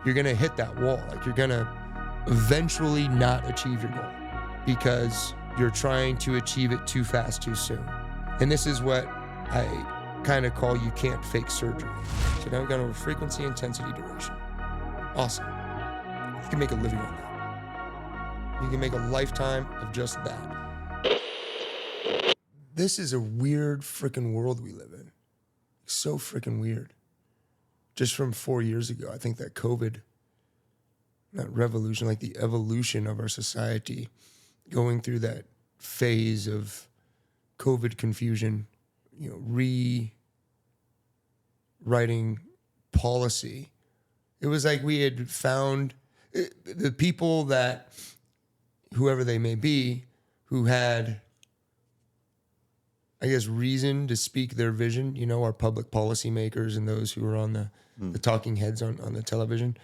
you're going to hit that wall. Like you're going to eventually not achieve your goal because you're trying to achieve it too fast, too soon. And this is what I kind of call you can't fake surgery. So now we've gone over frequency, intensity, duration. Awesome. You can make a living on that. You can make a lifetime of just that. This is a weird freaking world we live in. So freaking weird. Just from 4 years ago, I think that COVID, not revolution, like the evolution of our society, going through that phase of COVID confusion, you know, rewriting policy. It was like we had found the people that, whoever they may be, who had, I guess, reason to speak their vision, you know, our public policymakers and those who are on the talking heads on the television,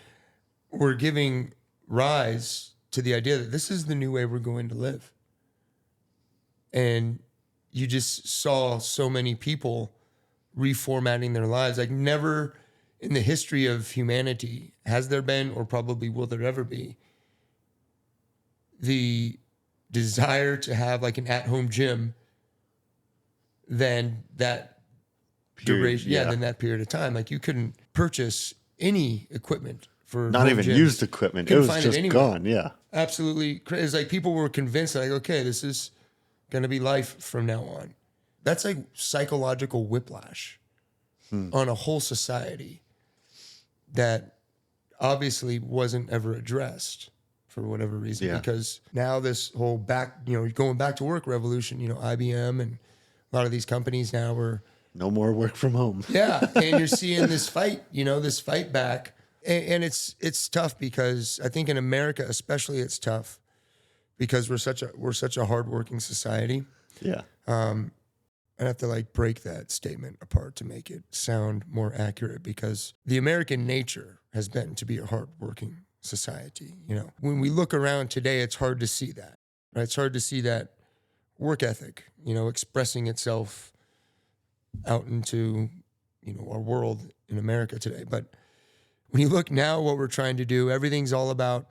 were giving rise to the idea that this is the new way we're going to live. And you just saw so many people reformatting their lives. Like never in the history of humanity has there been, or probably will there ever be, the desire to have like an at-home gym than that duration, than that period of time. Like you couldn't purchase any equipment for not even gyms. Used equipment. It was just gone. Yeah, absolutely. It's like people were convinced, like, okay, this is going to be life from now on. That's like psychological whiplash on a whole society that obviously wasn't ever addressed for whatever reason. Yeah. Because now this whole going back to work revolution, you know, IBM and a lot of these companies now are no more work from home. Yeah. And you're seeing this fight back. And it's tough because I think in America, especially, it's tough because we're such a hardworking society. Yeah. I'd have to like break that statement apart to make it sound more accurate because the American nature has been to be a hardworking society. You know, when we look around today, it's hard to see that, right? It's hard to see that work ethic, you know, expressing itself out into, you know, our world in America today. But when you look now, what we're trying to do, everything's all about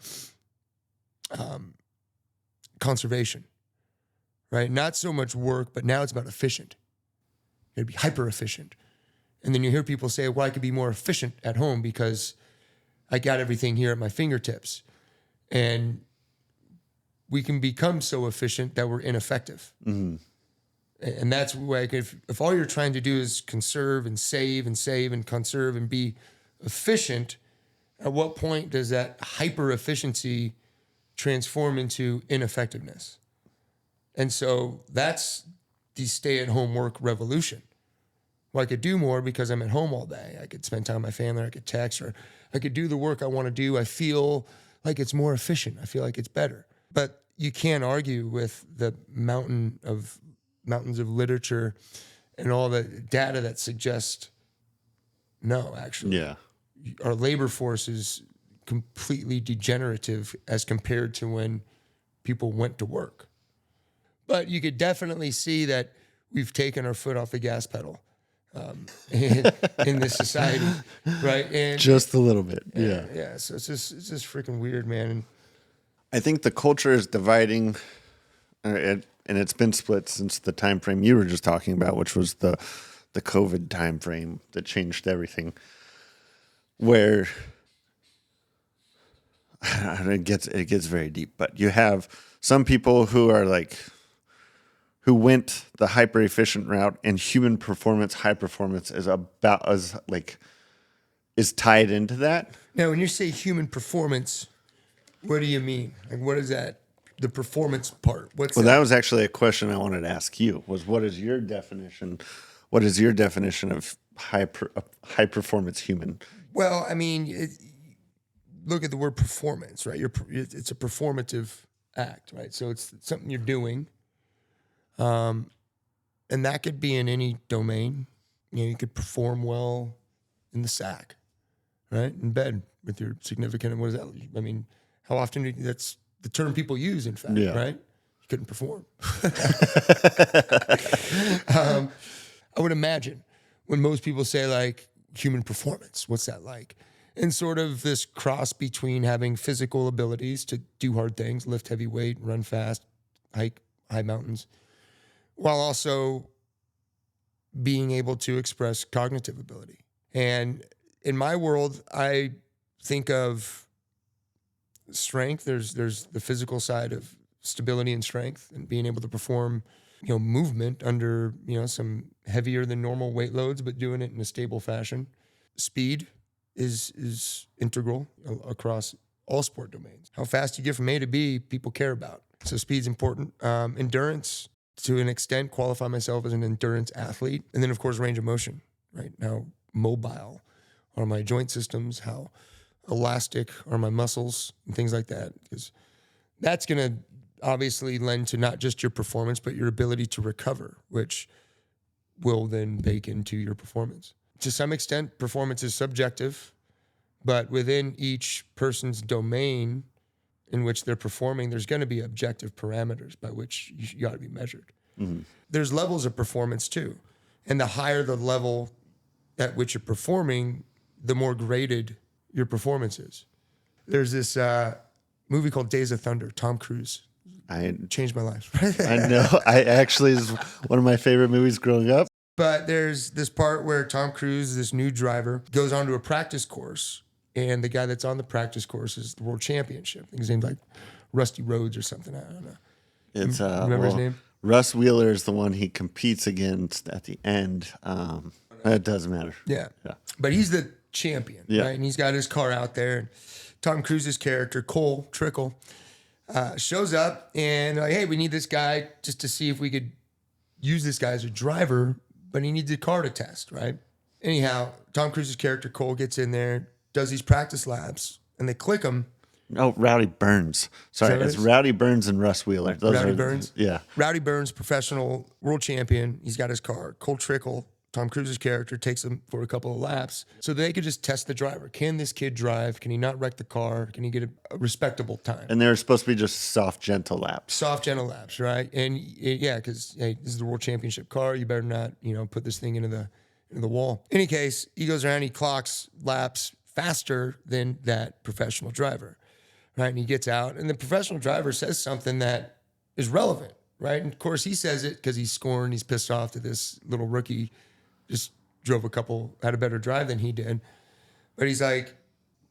conservation, right? Not so much work, but now it's about efficient. It'd be hyper efficient. And then you hear people say, well, I could be more efficient at home because I got everything here at my fingertips. And we can become so efficient that we're ineffective. Mm-hmm. And that's like if all you're trying to do is conserve and save and conserve and be efficient, at what point does that hyper efficiency transform into ineffectiveness? And so that's the stay-at-home work revolution. Well, I could do more because I'm at home all day. I could spend time with my family, or I could text, or I could do the work I want to do. I feel like it's more efficient. I feel like it's better. But you can't argue with the mountains of literature and all the data that suggest no, actually. Yeah. Our labor force is completely degenerative as compared to when people went to work. But you could definitely see that we've taken our foot off the gas pedal in this society, right? And just a little bit, yeah. Yeah. So it's just freaking weird, man. And I think the culture is dividing, and it's been split since the time frame you were just talking about, which was the COVID time frame that changed everything. Where it gets very deep, but you have some people who are like, who went the hyper efficient route, and human performance, high performance is tied into that. Now, when you say human performance, what do you mean? Like, what is that? The performance part. That was actually a question I wanted to ask you. What is your definition? What is your definition of high performance human? Well, I mean, look at the word performance, right? It's a performative act, right? So it's something you're doing. And that could be in any domain. You know, you could perform well in the sack, right? In bed with your significant. What is that? I mean, how often that's the term people use, in fact, right? You couldn't perform. I would imagine when most people say like human performance, what's that like? and sort of this cross between having physical abilities to do hard things, lift heavy weight, run fast, hike high mountains, while also being able to express cognitive ability. And in my world, I think of strength. There's the physical side of stability and strength and being able to perform, movement under, some heavier than normal weight loads, but doing it in a stable fashion. Speed is integral across all sport domains. How fast you get from A to B, people care about. So speed's important. Endurance, to an extent, qualify myself as an endurance athlete. And then, of course, range of motion, right? How mobile are my joint systems? How elastic are my muscles and things like that? Because that's going to obviously lend to not just your performance, but your ability to recover, which will then bake into your performance. To some extent, performance is subjective, but within each person's domain in which they're performing, there's going to be objective parameters by which you got to be measured. Mm-hmm. There's levels of performance too. And the higher the level at which you're performing, the more graded your performance is. There's this movie called Days of Thunder, Tom Cruise. Changed my life. I know. I actually is one of my favorite movies growing up. But there's this part where Tom Cruise, this new driver, goes onto a practice course, and the guy that's on the practice course is the world championship. I think his name's like Rusty Rhodes or something. I don't know. It's remember his name? Russ Wheeler is the one he competes against at the end. It doesn't matter. Yeah. But he's the champion, right? And he's got his car out there. And Tom Cruise's character, Cole Trickle, shows up and like, hey, we need this guy just to see if we could use this guy as a driver, but he needs a car to test, right? Anyhow, Tom Cruise's character, Cole, gets in there, does these practice laps, and they click him. Oh, Rowdy Burns. Sorry, it's Rowdy Burns and Russ Wheeler. Rowdy Burns? Yeah. Rowdy Burns, professional world champion. He's got his car. Cole Trickle, Tom Cruise's character, takes him for a couple of laps so they could just test the driver. Can this kid drive? Can he not wreck the car? Can he get a respectable time? And they're supposed to be just soft, gentle laps. Soft, gentle laps, right? And because hey, this is the world championship car. You better not, put this thing into the wall. In any case, he goes around, he clocks laps faster than that professional driver, right? And he gets out, and the professional driver says something that is relevant, right? And of course, he says it because he's scorned, he's pissed off that this little rookie just had a better drive than he did. But he's like,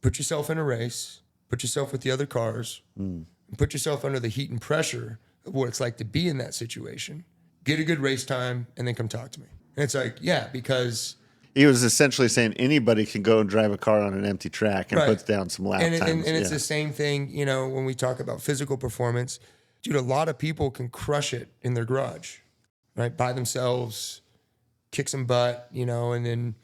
put yourself in a race, put yourself with the other cars, and put yourself under the heat and pressure of what it's like to be in that situation. Get a good race time, and then come talk to me. And it's like, yeah, because he was essentially saying anybody can go and drive a car on an empty track and put down some lap times. And it's the same thing, when we talk about physical performance. Dude, a lot of people can crush it in their garage, right? By themselves, kick some butt, and then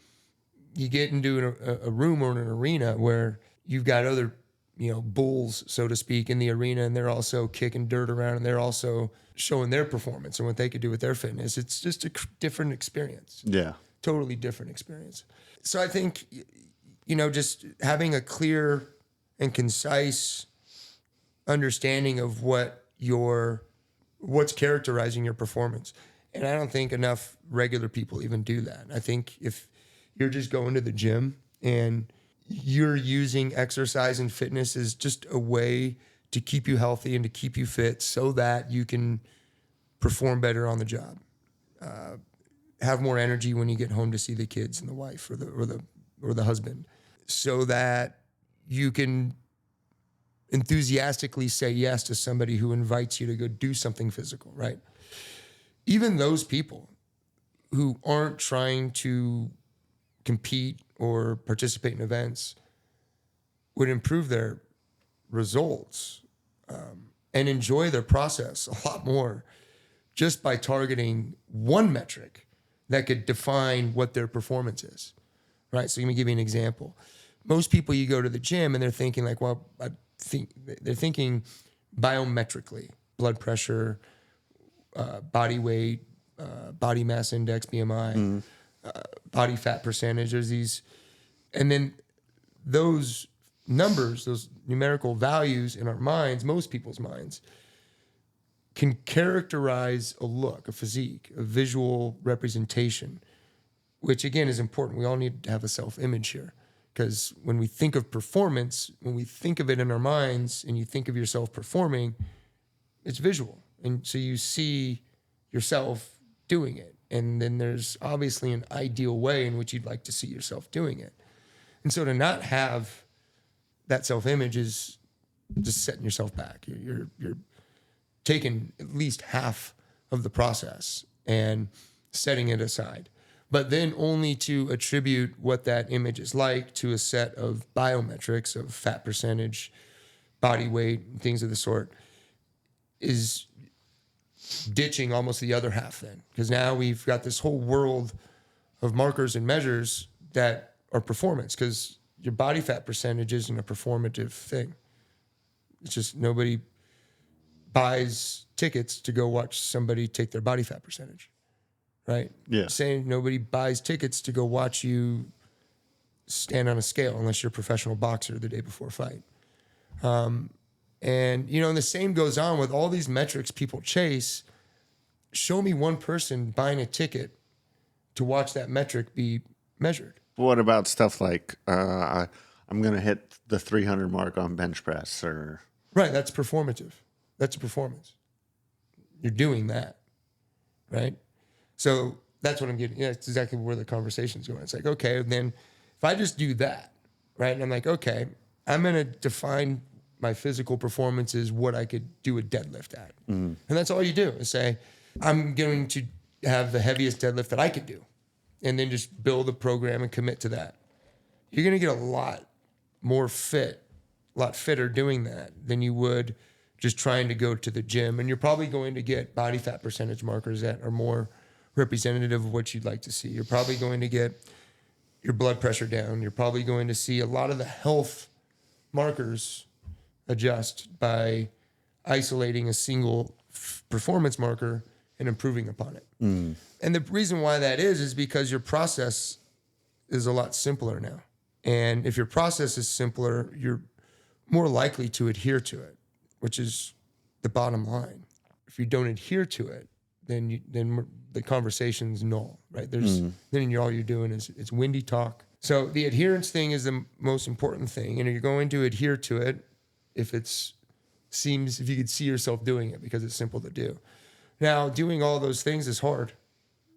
you get into a room or an arena where you've got other, bulls, so to speak, in the arena, and they're also kicking dirt around, and they're also showing their performance and what they could do with their fitness. It's just a different experience. Yeah. Totally different experience. So I think, just having a clear and concise understanding of what's characterizing your performance. And I don't think enough regular people even do that. I think if you're just going to the gym and you're using exercise and fitness as just a way to keep you healthy and to keep you fit so that you can perform better on the job, have more energy when you get home to see the kids and the wife or the husband, so that you can enthusiastically say yes to somebody who invites you to go do something physical, right? Even those people who aren't trying to compete or participate in events would improve their results and enjoy their process a lot more just by targeting one metric that could define what their performance is, right? So let me give you an example. Most people, you go to the gym and they're thinking like, well, they're thinking biometrically, blood pressure, body weight, body mass index, BMI, body fat percentage. There's these, and then those numbers, those numerical values in our minds, most people's minds, can characterize a look, a physique, a visual representation, which again is important. We all need to have a self-image here because when we think of performance, when we think of it in our minds and you think of yourself performing, it's visual. And so you see yourself doing it. And then there's obviously an ideal way in which you'd like to see yourself doing it. And so to not have that self-image is just setting yourself back. You're taking at least half of the process and setting it aside, but then only to attribute what that image is like to a set of biometrics of fat percentage, body weight, things of the sort, is ditching almost the other half then. Because now we've got this whole world of markers and measures that are performance, because your body fat percentage isn't a performative thing. It's just nobody buys tickets to go watch somebody take their body fat percentage, right? Yeah. Saying nobody buys tickets to go watch you stand on a scale unless you're a professional boxer the day before a fight. And, you know, and the same goes on with all these metrics people chase. Show me one person buying a ticket to watch that metric be measured. What about stuff like I'm going to hit the 300 mark on bench press or... Right, that's performative. That's a performance. You're doing that, right? So that's what I'm getting. Yeah, it's exactly where the conversation's going. It's like, okay, then if I just do that, right? And I'm like, okay, I'm going to define my physical performance as what I could do a deadlift at. And that's all you do is say, I'm going to have the heaviest deadlift that I could do. And then just build a program and commit to that. You're going to get a lot more fit, a lot fitter doing that than you would just trying to go to the gym. And you're probably going to get body fat percentage markers that are more representative of what you'd like to see. You're probably going to get your blood pressure down. You're probably going to see a lot of the health markers adjust by isolating a single performance marker and improving upon it. And the reason why that is because your process is a lot simpler now. And if your process is simpler, you're more likely to adhere to it, which is the bottom line. If you don't adhere to it, then the conversation's null, right? Then all you're doing is it's windy talk. So the adherence thing is the most important thing, and you're going to adhere to it if you could see yourself doing it, because it's simple to do. Now, doing all those things is hard.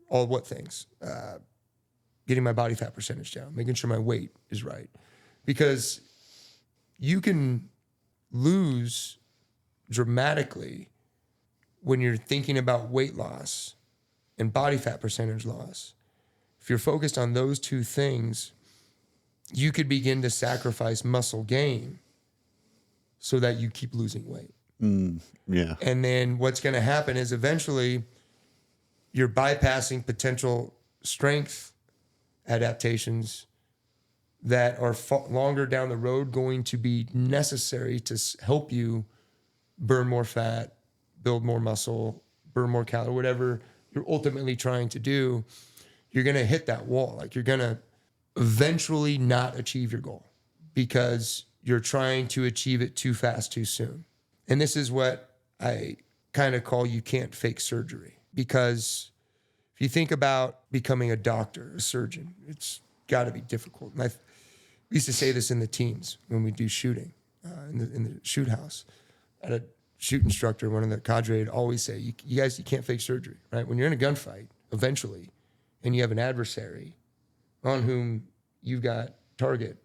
All what things? Getting my body fat percentage down, making sure my weight is right, because you can lose dramatically when you're thinking about weight loss and body fat percentage loss. If you're focused on those two things, you could begin to sacrifice muscle gain so that you keep losing weight. Yeah. And then what's going to happen is eventually you're bypassing potential strength adaptations that are longer down the road going to be necessary to help you burn more fat, build more muscle, burn more calories, whatever you're ultimately trying to do. You're going to hit that wall. Like, you're going to eventually not achieve your goal because you're trying to achieve it too fast, too soon. And this is what I kind of call you can't fake surgery. Because if you think about becoming a doctor, a surgeon, it's got to be difficult. And I used to say this in the teams when we do shooting in the shoot house. I had a shoot instructor, one of the cadre, would always say, you guys, you can't fake surgery, right? When you're in a gunfight, eventually, and you have an adversary on whom you've got target,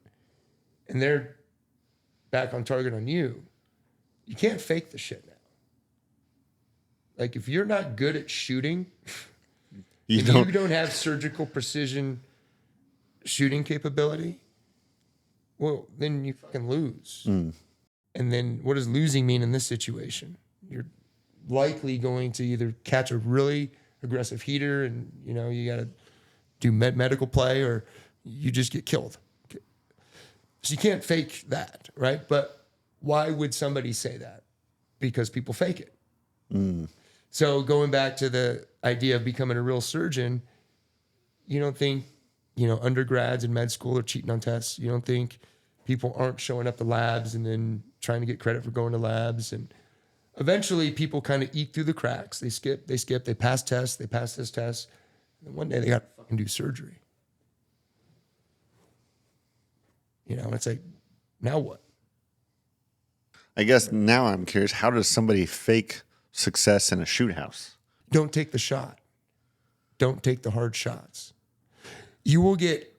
and they're back on target on you, you can't fake the shit now. Like, if you're not good at shooting, you don't have surgical precision shooting capability, well, then you fucking lose. And then what does losing mean in this situation? You're likely going to either catch a really aggressive heater and, you got to do medical play, or you just get killed. So you can't fake that, right? But why would somebody say that? Because people fake it. So going back to the idea of becoming a real surgeon, you don't think, undergrads in med school are cheating on tests. You don't think people aren't showing up to labs and then trying to get credit for going to labs. And eventually people kind of eat through the cracks. They skip, they pass tests, they pass this test. And one day they got to fucking do surgery. You know, it's like, now what? I guess now I'm curious, how does somebody fake success in a shoot house? Don't take the shot. Don't take the hard shots. You will get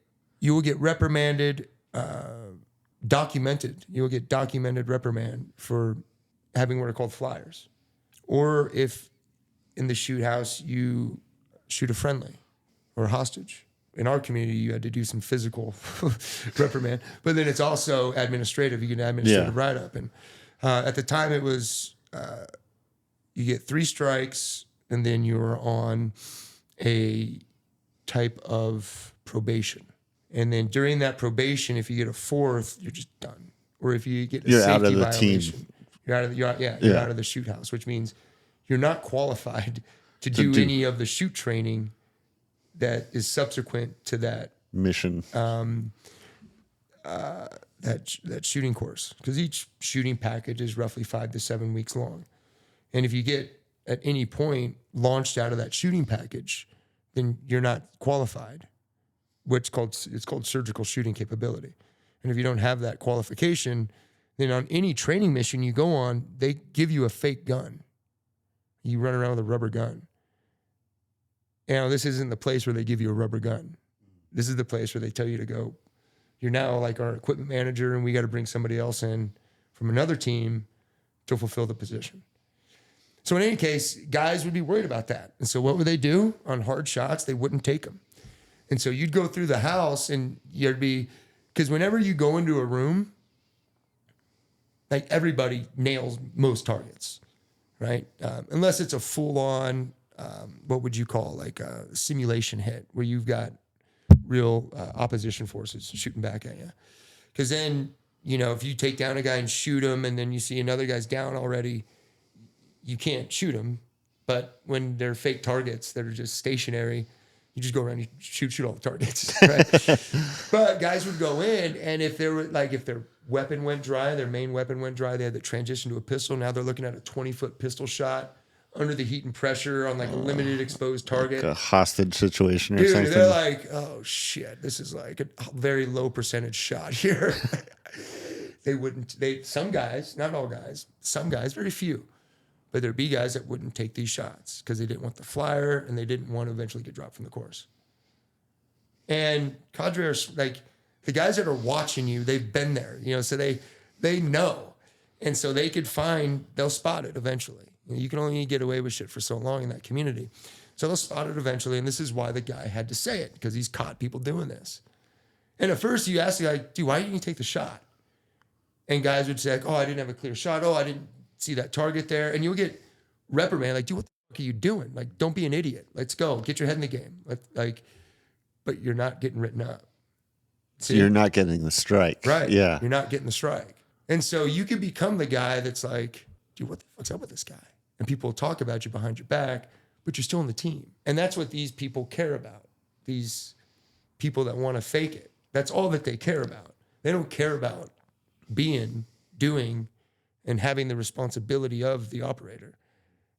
reprimanded, documented. You will get documented reprimand for having what are called flyers. Or if in the shoot house you shoot a friendly or a hostage. In our community, you had to do some physical reprimand, but then it's also administrative. You get an administrative write-up. And at the time, it was you get 3 strikes, and then you're on a type of probation. And then during that probation, if you get a 4th, you're just done. Or if you get a You're safety out of the violation, team. you're out of the shoot house, which means you're not qualified to do any of the shoot training that is subsequent to that mission. that shooting course, because each shooting package is roughly 5 to 7 weeks long. And if you get at any point launched out of that shooting package, then you're not qualified. It's called surgical shooting capability. And if you don't have that qualification, then on any training mission you go on, they give you a fake gun. You run around with a rubber gun. You know, this isn't the place where they give you a rubber gun. This is the place where they tell you to go. You're now like our equipment manager, and we got to bring somebody else in from another team to fulfill the position. So in any case, guys would be worried about that. And so what would they do? On hard shots, they wouldn't take them. And so you'd go through the house, and you'd be, because whenever you go into a room, like everybody nails most targets, right? Unless it's a full-on, what would you call, like a simulation hit, where you've got real opposition forces shooting back at you. Because then, you know, if you take down a guy and shoot him, and then you see another guy's down already, you can't shoot him. But when they're fake targets that are just stationary, you just go around and shoot all the targets, right? But guys would go in, and if their weapon went dry, their main weapon went dry, they had to transition to a pistol. Now they're looking at a 20-foot pistol shot under the heat and pressure on like a limited exposed target. Like a hostage situation or Dude, something. they're like, oh shit, this is like a very low percentage shot here. Some guys, not all guys, some guys, very few, but there'd be guys that wouldn't take these shots because they didn't want the flyer and they didn't want to eventually get dropped from the course. And cadre are like, the guys that are watching you, they've been there, you know, so they know. And so they'll spot it eventually. You can only get away with shit for so long in that community. So they'll spot it eventually, and this is why the guy had to say it, because he's caught people doing this. And at first you ask the guy, dude, why didn't you take the shot? And guys would say, like, oh, I didn't have a clear shot. Oh, I didn't see that target there. And you'll get reprimanded, like, dude, what the fuck are you doing? Like, don't be an idiot. Let's go. Get your head in the game. But you're not getting written up. See? You're not getting the strike. Right. Yeah. You're not getting the strike. And so you could become the guy that's like, dude, what the fuck's up with this guy? And people will talk about you behind your back, but you're still on the team. And that's what these people care about. These people that want to fake it. That's all that they care about. They don't care about being, doing, and having the responsibility of the operator.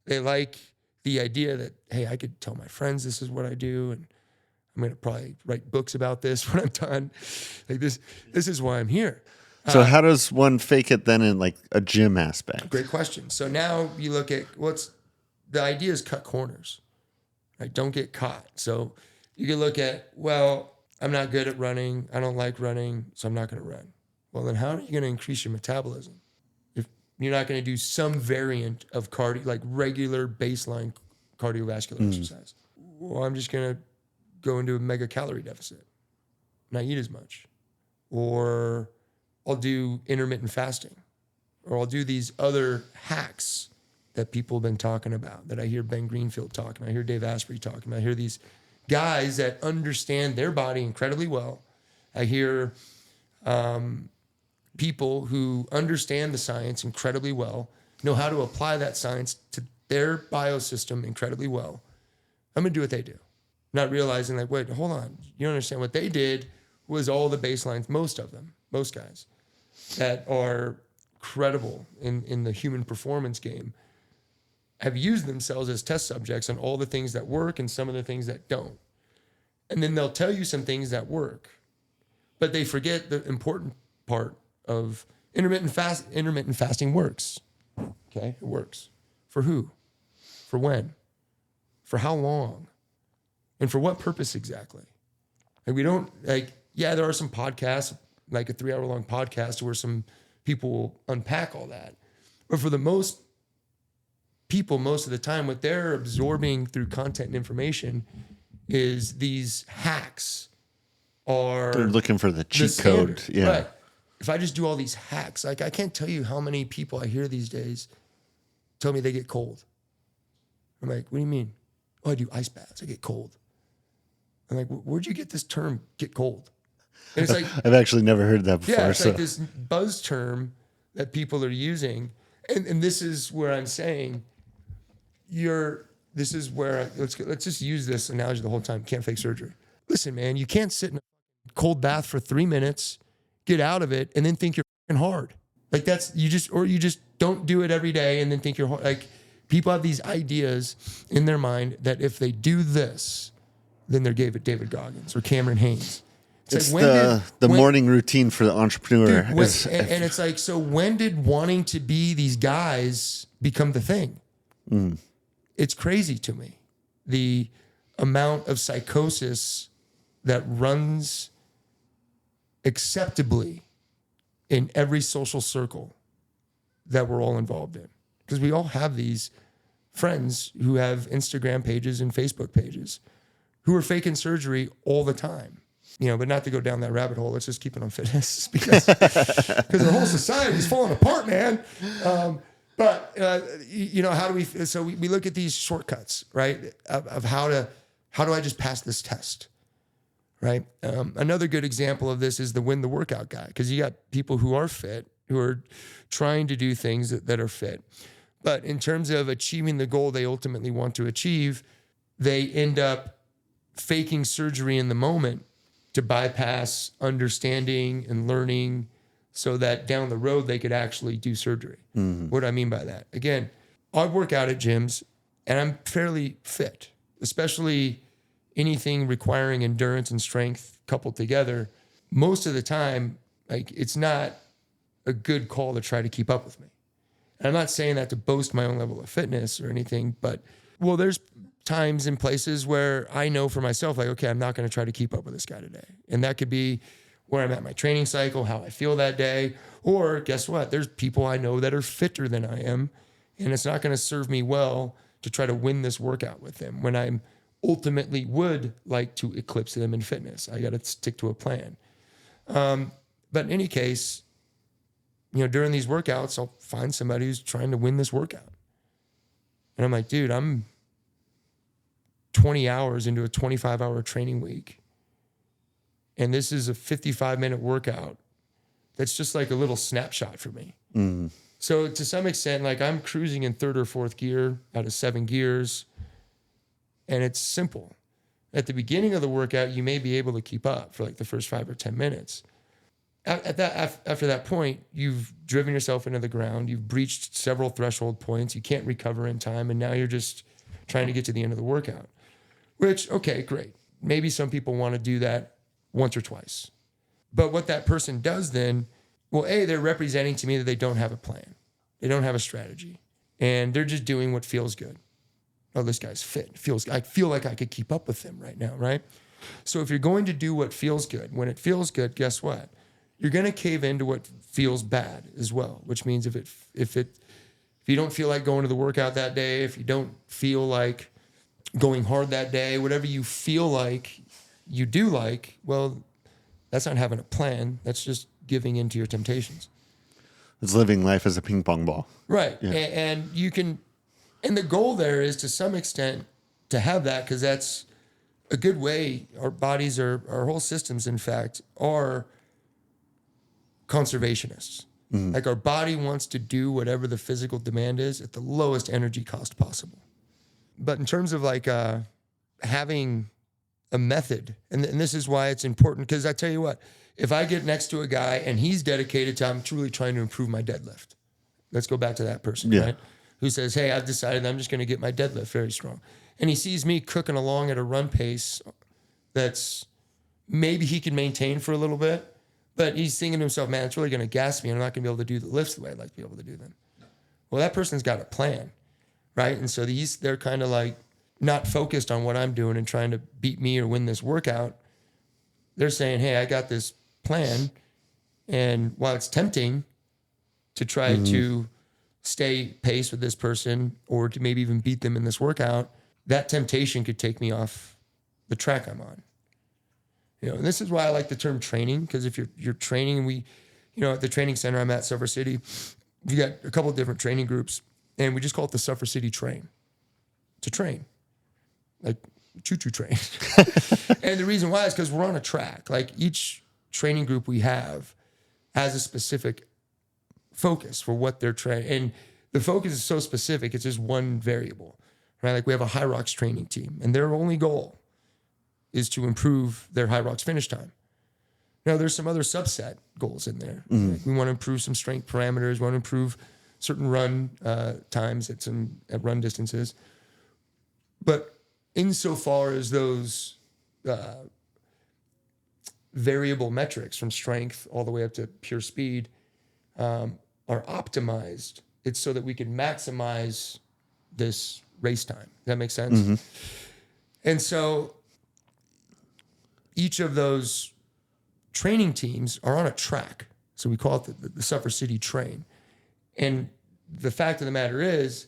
They like the idea that, hey, I could tell my friends this is what I do, and I'm going to probably write books about this when I'm done. Like this is why I'm here. So how does one fake it then in like a gym aspect? Great question. So now you look at the idea is cut corners, right? Don't get caught. So you can look at, well, I'm not good at running. I don't like running, so I'm not going to run. Well, then how are you going to increase your metabolism if you're not going to do some variant of cardio, like regular baseline cardiovascular exercise? Well, I'm just going to go into a mega calorie deficit, not eat as much. Or I'll do intermittent fasting, or I'll do these other hacks that people have been talking about, that I hear Ben Greenfield talking about, I hear Dave Asprey talking about, I hear these guys that understand their body incredibly well. I hear people who understand the science incredibly well, know how to apply that science to their biosystem incredibly well. I'm going to do what they do. Not realizing like, wait, hold on. You don't understand what they did was all the baselines, most guys that are credible in the human performance game have used themselves as test subjects on all the things that work and some of the things that don't. And then they'll tell you some things that work. But they forget the important part of intermittent fasting works. Okay, it works. For who? For when? For how long? And for what purpose exactly? And we don't there are some podcasts, like a 3-hour long podcast where some people will unpack all that. But for the most people, most of the time, what they're absorbing through content and information is these hacks are... They're looking for the cheat code. Yeah. Right. If I just do all these hacks, like I can't tell you how many people I hear these days tell me they get cold. I'm like, what do you mean? Oh, I do ice baths. I get cold. I'm like, where'd you get this term, get cold? And it's like... I've actually never heard that before. Yeah, it's like this buzz term that people are using. And this is where I'm saying let's just use this analogy the whole time. Can't fake surgery. Listen, man, you can't sit in a cold bath for 3 minutes, get out of it, and then think you're fucking hard. Like you just don't do it every day and then think you're hard. Like people have these ideas in their mind that if they do this, then they're David Goggins or Cameron Haynes. It's like the morning routine for the entrepreneur. Dude, and it's like, so when did wanting to be these guys become the thing? Mm. It's crazy to me. The amount of psychosis that runs acceptably in every social circle that we're all involved in. Because we all have these friends who have Instagram pages and Facebook pages who are faking surgery all the time. But not to go down that rabbit hole. Let's just keep it on fitness because the whole society is falling apart, man. But how do we? So we look at these shortcuts, right? Of how do I just pass this test, right? Another good example of this is the win the workout guy, because you got people who are fit who are trying to do things that are fit, but in terms of achieving the goal they ultimately want to achieve, they end up faking surgery in the moment to bypass understanding and learning so that down the road they could actually do surgery. Mm-hmm. What do I mean by that? Again, I work out at gyms and I'm fairly fit, especially anything requiring endurance and strength coupled together. Most of the time, it's not a good call to try to keep up with me. And I'm not saying that to boast my own level of fitness or anything, but there's times and places where I know for myself, okay, I'm not going to try to keep up with this guy today. And that could be where I'm at my training cycle, how I feel that day. Or guess what? There's people I know that are fitter than I am. And it's not going to serve me well to try to win this workout with them when I'm ultimately would like to eclipse them in fitness. I got to stick to a plan. But in any case, during these workouts, I'll find somebody who's trying to win this workout. And I'm like, dude, I'm 20 hours into a 25-hour training week. And this is a 55-minute workout. That's just like a little snapshot for me. Mm. So to some extent, I'm cruising in 3rd or 4th gear out of 7 gears. And it's simple. At the beginning of the workout, you may be able to keep up for the first 5 or 10 minutes. After that point, you've driven yourself into the ground. You've breached several threshold points. You can't recover in time. And now you're just trying to get to the end of the workout. Which, okay, great. Maybe some people want to do that once or twice. But what that person does then, they're representing to me that they don't have a plan. They don't have a strategy. And they're just doing what feels good. Oh, this guy's fit. I feel like I could keep up with him right now, right? So if you're going to do what feels good, when it feels good, guess what? You're going to cave into what feels bad as well, which means if you don't feel like going to the workout that day, if you don't feel like going hard that day, whatever you feel like you do that's not having a plan. That's just giving into your temptations. It's living life as a ping pong ball. Right. Yeah. And you can, and the goal there is to some extent to have that, because that's a good way. Our bodies our whole systems, in fact, are conservationists. Mm-hmm. Our body wants to do whatever the physical demand is at the lowest energy cost possible. But in terms of having a method, and this is why it's important, because I tell you what, if I get next to a guy and he's dedicated to, I'm truly trying to improve my deadlift. Let's go back to that person, right? Who says, hey, I've decided I'm just going to get my deadlift very strong. And he sees me cooking along at a run pace that's maybe he can maintain for a little bit, but he's thinking to himself, man, it's really going to gas me. I'm not going to be able to do the lifts the way I'd like to be able to do them. Well, that person's got a plan, right? And so they're kind of like not focused on what I'm doing and trying to beat me or win this workout. They're saying, hey, I got this plan. And while it's tempting to try to stay pace with this person or to maybe even beat them in this workout, that temptation could take me off the track I'm on. And this is why I like the term training, because if you're training, at the training center I'm at, Suffer City, we got a couple of different training groups, and we just call it the Suffer City Train. To train, like choo-choo train. And the reason why is because we're on a track. Like each training group we have has a specific focus for what they're training. And the focus is so specific, it's just one variable, right? Like we have a high rocks training team, and their only goal is to improve their high rocks finish time. Now, there's some other subset goals in there. Like we want to improve some strength parameters, we want to improve certain run times at run distances. But insofar as those variable metrics from strength all the way up to pure speed are optimized, it's so that we can maximize this race time. Does that make sense? And so each of those training teams are on a track. So we call it the Suffer City Train. And the fact of the matter is,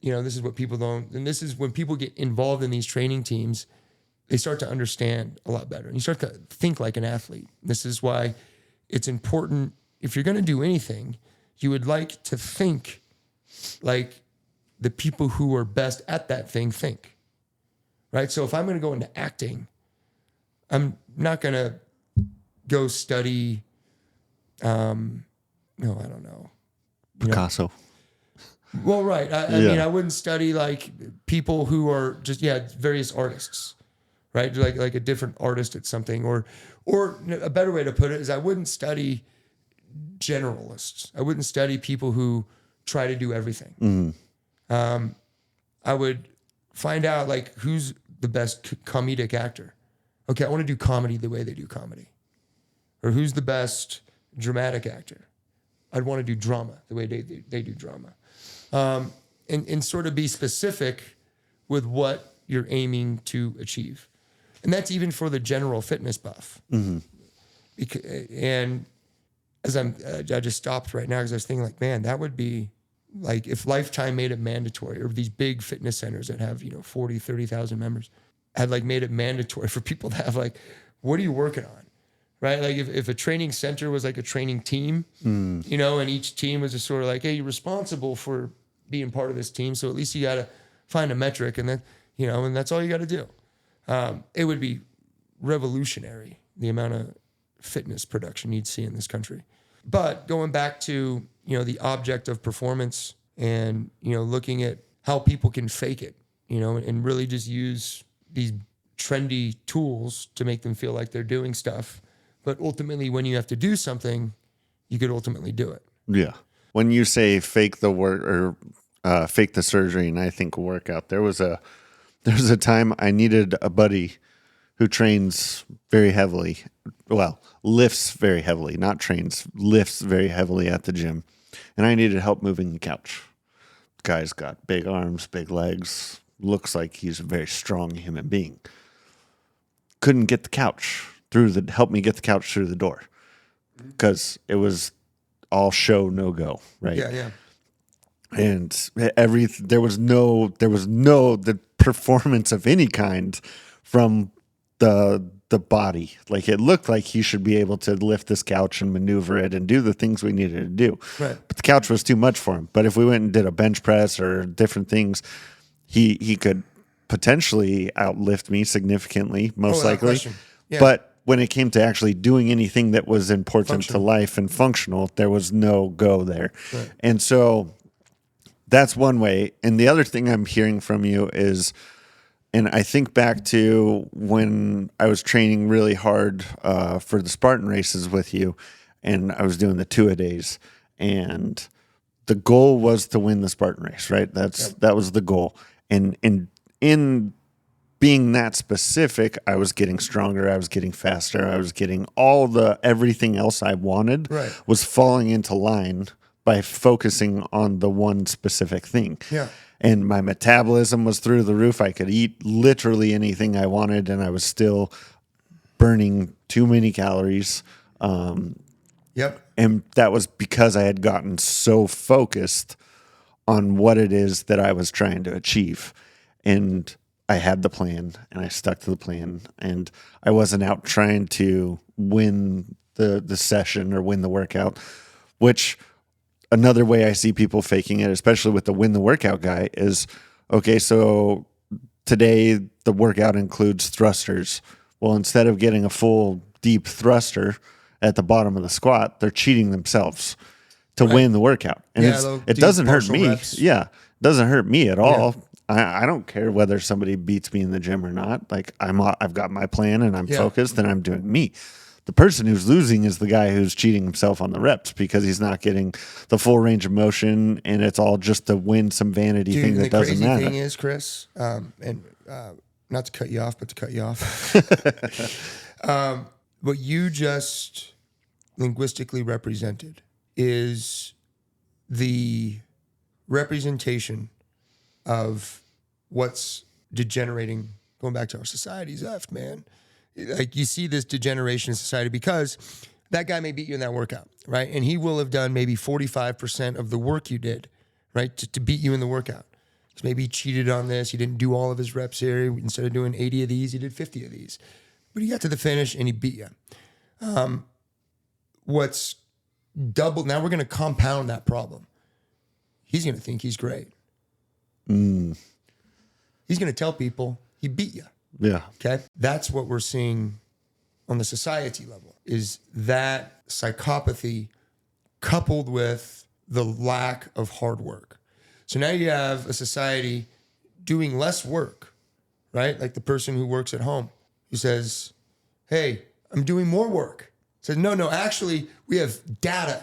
this is what people don't, and this is when people get involved in these training teams, they start to understand a lot better. And you start to think like an athlete. This is why it's important, if you're going to do anything, you would like to think like the people who are best at that thing think, right? So if I'm going to go into acting, I'm not going to go study, I don't know. Picasso. Well, right. I mean, I wouldn't study like people who are just, various artists, right? Like a different artist at something, or a better way to put it is I wouldn't study generalists. I wouldn't study people who try to do everything. I would find out like who's the best comedic actor. Okay, I want to do comedy the way they do comedy. Or who's the best dramatic actor? I'd want to do drama the way they do drama. And sort of be specific with what you're aiming to achieve. And that's even for the general fitness buff. And as I just stopped right now because I was thinking like, man, that would be like if Lifetime made it mandatory, or these big fitness centers that have, 40, 30,000 members had like made it mandatory for people to have like, what are you working on? Right? Like if a training center was like a training team, and each team was just sort of like, hey, you're responsible for being part of this team. So at least you got to find a metric and then, and that's all you got to do. It would be revolutionary, the amount of fitness production you'd see in this country. But going back to, the object of performance and, looking at how people can fake it, and really just use these trendy tools to make them feel like they're doing stuff. But ultimately, when you have to do something, you could ultimately do it. Yeah. When you say fake the work or fake the surgery, and I think workout, there was a time I needed a buddy who trains very heavily. Well, lifts very heavily, not trains, lifts very heavily at the gym. And I needed help moving the couch. The guy's got big arms, big legs, looks like he's a very strong human being. Couldn't get the couch help me get the couch through the door because it was all show, no go, right? Yeah. And there was no the performance of any kind from the body. Like it looked like he should be able to lift this couch and maneuver it and do the things we needed to do. Right. But the couch was too much for him. But if we went and did a bench press or different things, he could potentially outlift me significantly, most likely. Yeah. But when it came to actually doing anything that was important to life and functional, there was no go there. Right. And so that's one way. And the other thing I'm hearing from you is, and I think back to when I was training really hard for the Spartan races with you, and I was doing the 2-a-days, and the goal was to win the Spartan race, right? That was the goal. And in being that specific, I was getting stronger, I was getting faster, I was getting everything else I wanted was falling into line by focusing on the one specific thing. Yeah. And my metabolism was through the roof. I could eat literally anything I wanted, and I was still burning too many calories. Yep. And that was because I had gotten so focused on what it is that I was trying to achieve. And I had the plan, and I stuck to the plan, and I wasn't out trying to win the session or win the workout, which another way I see people faking it, especially with the win the workout guy, is, okay, so today the workout includes thrusters. Well, instead of getting a full deep thruster at the bottom of the squat, they're cheating themselves to win the workout. And it doesn't hurt me. Reps. Yeah. It doesn't hurt me at all. Yeah. I don't care whether somebody beats me in the gym or not. Like I've got my plan and I'm focused and I'm doing me. The person who's losing is the guy who's cheating himself on the reps because he's not getting the full range of motion, and it's all just to win some vanity thing that doesn't matter. The crazy thing is, Chris, not to cut you off, but to cut you off. What you just linguistically represented is the representation of what's degenerating, going back to our society's left, man. Like, you see this degeneration in society because that guy may beat you in that workout, right? And he will have done maybe 45% of the work you did, right, to beat you in the workout. So maybe he cheated on this. He didn't do all of his reps here. Instead of doing 80 of these, he did 50 of these. But he got to the finish and he beat you. What's double, now we're going to compound that problem. He's going to think he's great. He's going to tell people he beat you. Yeah. Okay. That's what we're seeing on the society level, is that psychopathy coupled with the lack of hard work. So now you have a society doing less work, right? Like the person who works at home who says, hey, I'm doing more work. Says, no, actually, we have data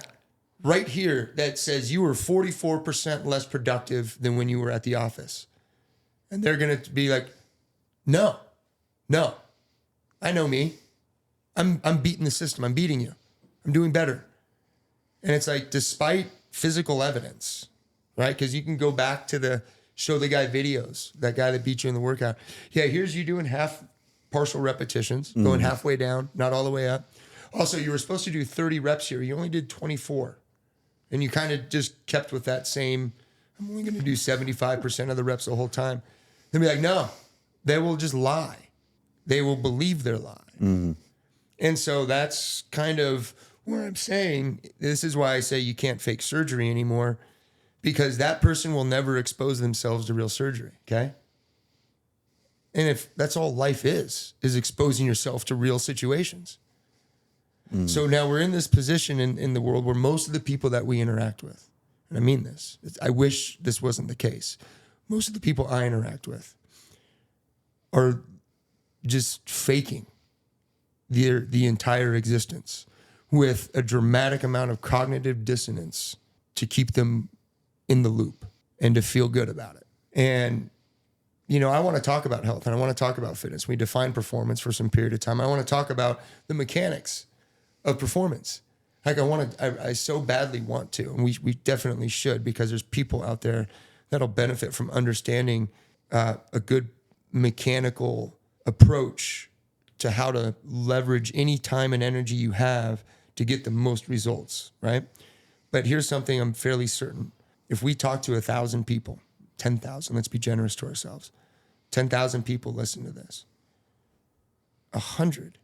right here that says you were 44% less productive than when you were at the office. And they're going to be like, no, I know me. I'm beating the system. I'm beating you. I'm doing better. And it's like, despite physical evidence, right? Because you can go back to show the guy videos, that guy that beat you in the workout. Yeah, here's you doing partial repetitions, going halfway down, not all the way up. Also, you were supposed to do 30 reps here. You only did 24. And you kind of just kept with that same, I'm only going to do 75% of the reps the whole time. They'll be like, no, they will just lie. They will believe their lie. Mm-hmm. And so that's kind of where I'm saying, this is why I say you can't fake surgery anymore, because that person will never expose themselves to real surgery, okay? And if that's all life is exposing yourself to real situations. So now we're in this position in the world where most of the people that we interact with, and I mean this, I wish this wasn't the case. Most of the people I interact with are just faking the entire existence with a dramatic amount of cognitive dissonance to keep them in the loop and to feel good about it. And, I want to talk about health and I want to talk about fitness. We define performance for some period of time. I want to talk about the mechanics of performance. Like I so badly want to, and we definitely should, because there's people out there that'll benefit from understanding a good mechanical approach to how to leverage any time and energy you have to get the most results, right? But here's something I'm fairly certain. If we talk to 1,000 people, 10,000, let's be generous to ourselves, 10,000 people listen to this, 100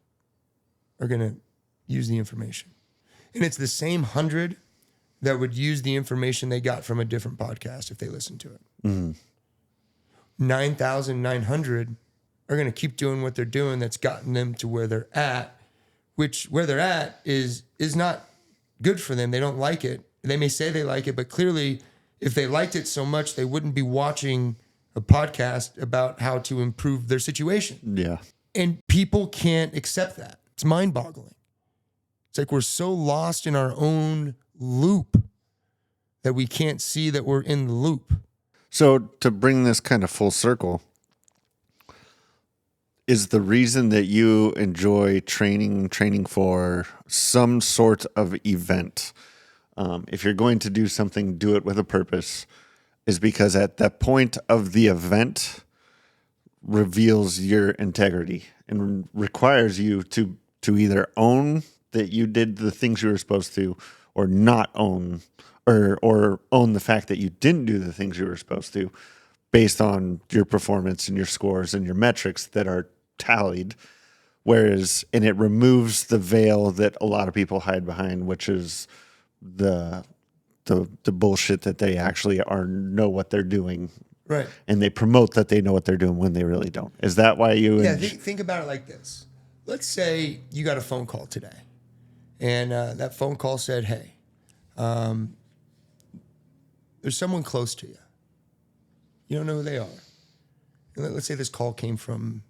are going to use the information. And it's the same 100 that would use the information they got from a different podcast if they listened to it. Mm-hmm. 9,900 are going to keep doing what they're doing that's gotten them to where they're at, which where they're at is not good for them. They don't like it. They may say they like it, but clearly if they liked it so much, they wouldn't be watching a podcast about how to improve their situation. Yeah. And people can't accept that. It's mind-boggling. It's like we're so lost in our own loop that we can't see that we're in the loop. So to bring this kind of full circle, is the reason that you enjoy training for some sort of event. If you're going to do something, do it with a purpose, is because at that point of the event reveals your integrity and requires you to either own that you did the things you were supposed to, or not own, or own the fact that you didn't do the things you were supposed to, based on your performance and your scores and your metrics that are tallied. And it removes the veil that a lot of people hide behind, which is the bullshit that they actually know what they're doing. Right. And they promote that they know what they're doing when they really don't. Is that why you... Yeah, think about it like this. Let's say you got a phone call today, and that phone call said, hey, there's someone close to you. You don't know who they are. And let's say this call came from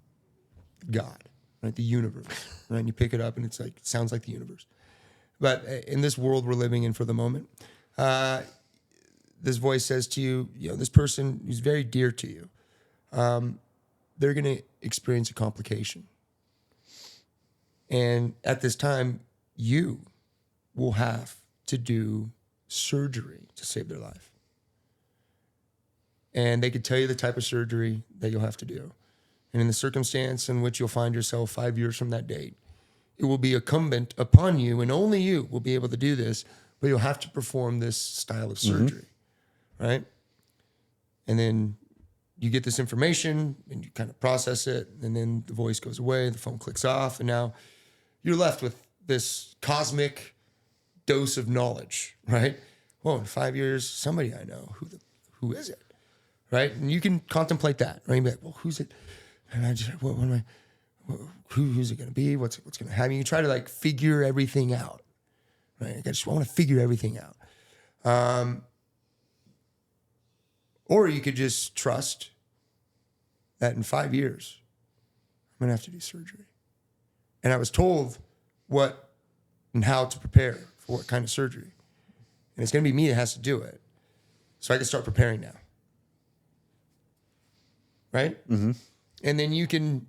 God, right? The universe, right? And you pick it up and it sounds like the universe. But in this world we're living in for the moment, this voice says to you, this person who's very dear to you, they're going to experience a complication. And at this time, you will have to do surgery to save their life. And they could tell you the type of surgery that you'll have to do. And in the circumstance in which you'll find yourself 5 years from that date, it will be incumbent upon you, and only you will be able to do this, but you'll have to perform this style of surgery, right? And then you get this information and you kind of process it, and then the voice goes away, the phone clicks off, and now you're left with this cosmic dose of knowledge, right? Well, in 5 years, somebody I know, who is it, right? And you can contemplate that, right? You'd be like, well, who's it? And I just, what am I? Who's it going to be? What's going to happen? You try to figure everything out, right? I just want to figure everything out. Or you could just trust that in 5 years, I'm going to have to do surgery. And I was told what and how to prepare for what kind of surgery. And it's going to be me that has to do it. So I can start preparing now. Right? Mm-hmm. And then you can,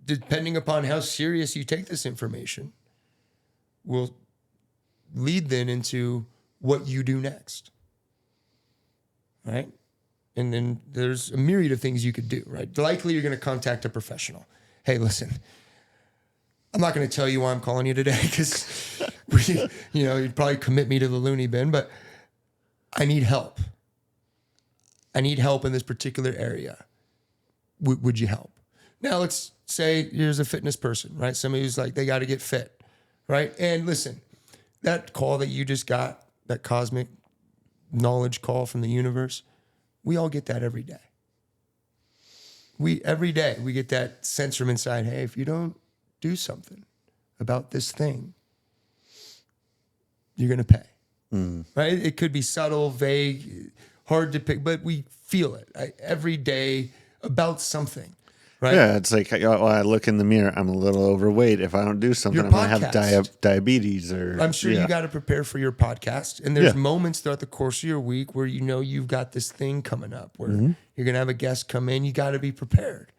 depending upon how serious you take this information, will lead then into what you do next. Right? And then there's a myriad of things you could do, right? Likely you're going to contact a professional. Hey, listen, I'm not going to tell you why I'm calling you today because, you'd probably commit me to the loony bin, but I need help. I need help in this particular area. Would you help? Now, let's say here's a fitness person, right? Somebody who's they got to get fit, right? And listen, that call that you just got, that cosmic knowledge call from the universe, we all get that every day. Every day we get that sense from inside, hey, if you don't do something about this thing, you're going to pay, right? It could be subtle, vague, hard to pick, but we feel it every day about something, right? Yeah, it's I look in the mirror, I'm a little overweight. If I don't do something, I'm going to have diabetes. Or I'm sure you got to prepare for your podcast. And there's moments throughout the course of your week where you've got this thing coming up where you're going to have a guest come in. You got to be prepared.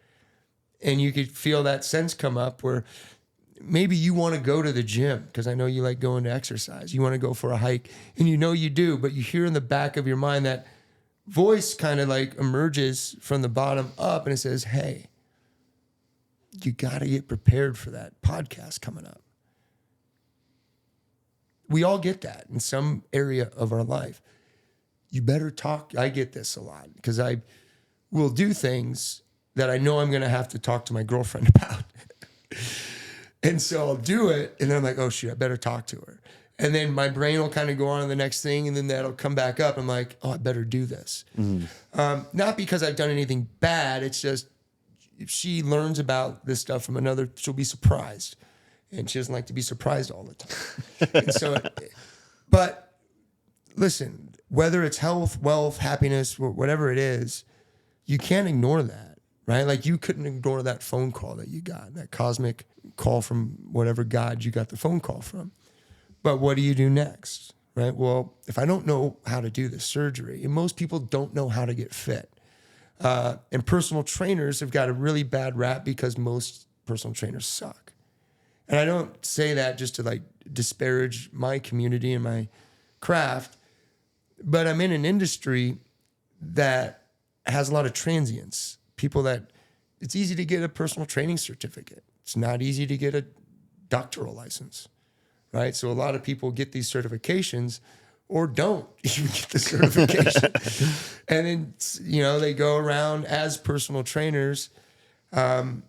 And you could feel that sense come up where maybe you want to go to the gym because I know you like going to exercise. You want to go for a hike, and you do, but you hear in the back of your mind that voice kind of emerges from the bottom up, and it says, hey, you got to get prepared for that podcast coming up. We all get that in some area of our life. You better talk. I get this a lot because I will do things that I know I'm going to have to talk to my girlfriend about. And so I'll do it, and then I'm like, oh, shoot, I better talk to her. And then my brain will kind of go on to the next thing, and then that'll come back up. I'm like, oh, I better do this. Not because I've done anything bad. It's just if she learns about this stuff from another, she'll be surprised. And she doesn't like to be surprised all the time. And so, but listen, whether it's health, wealth, happiness, whatever it is, you can't ignore that, right? You couldn't ignore that phone call that you got, that cosmic call from whatever God you got the phone call from. But what do you do next, right? Well, if I don't know how to do the surgery, and most people don't know how to get fit, And personal trainers have got a really bad rap because most personal trainers suck. And I don't say that just to like disparage my community and my craft, but I'm in an industry that has a lot of transients, people that it's easy to get a personal training certificate. It's not easy to get a doctoral license, right? So a lot of people get these certifications or don't even get the certification. And then, you know, they go around as personal trainers, and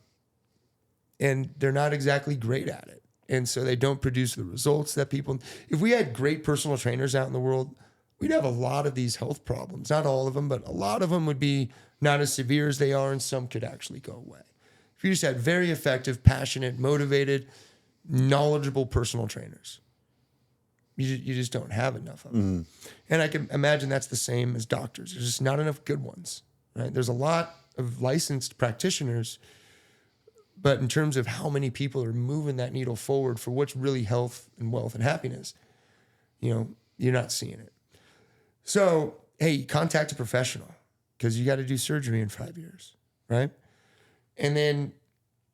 they're not exactly great at it. And so they don't produce the results that people, if we had great personal trainers out in the world, we'd have a lot of these health problems. Not all of them, but a lot of them would be not as severe as they are, and some could actually go away. If you just had very effective, passionate, motivated, knowledgeable personal trainers, you just don't have enough of them. And I can imagine that's the same as doctors. There's just not enough good ones, right? There's a lot of licensed practitioners, but in terms of how many people are moving that needle forward for what's really health and wealth and happiness, you know, you're not seeing it. So, hey, contact a professional because you got to do surgery in 5 years, right? And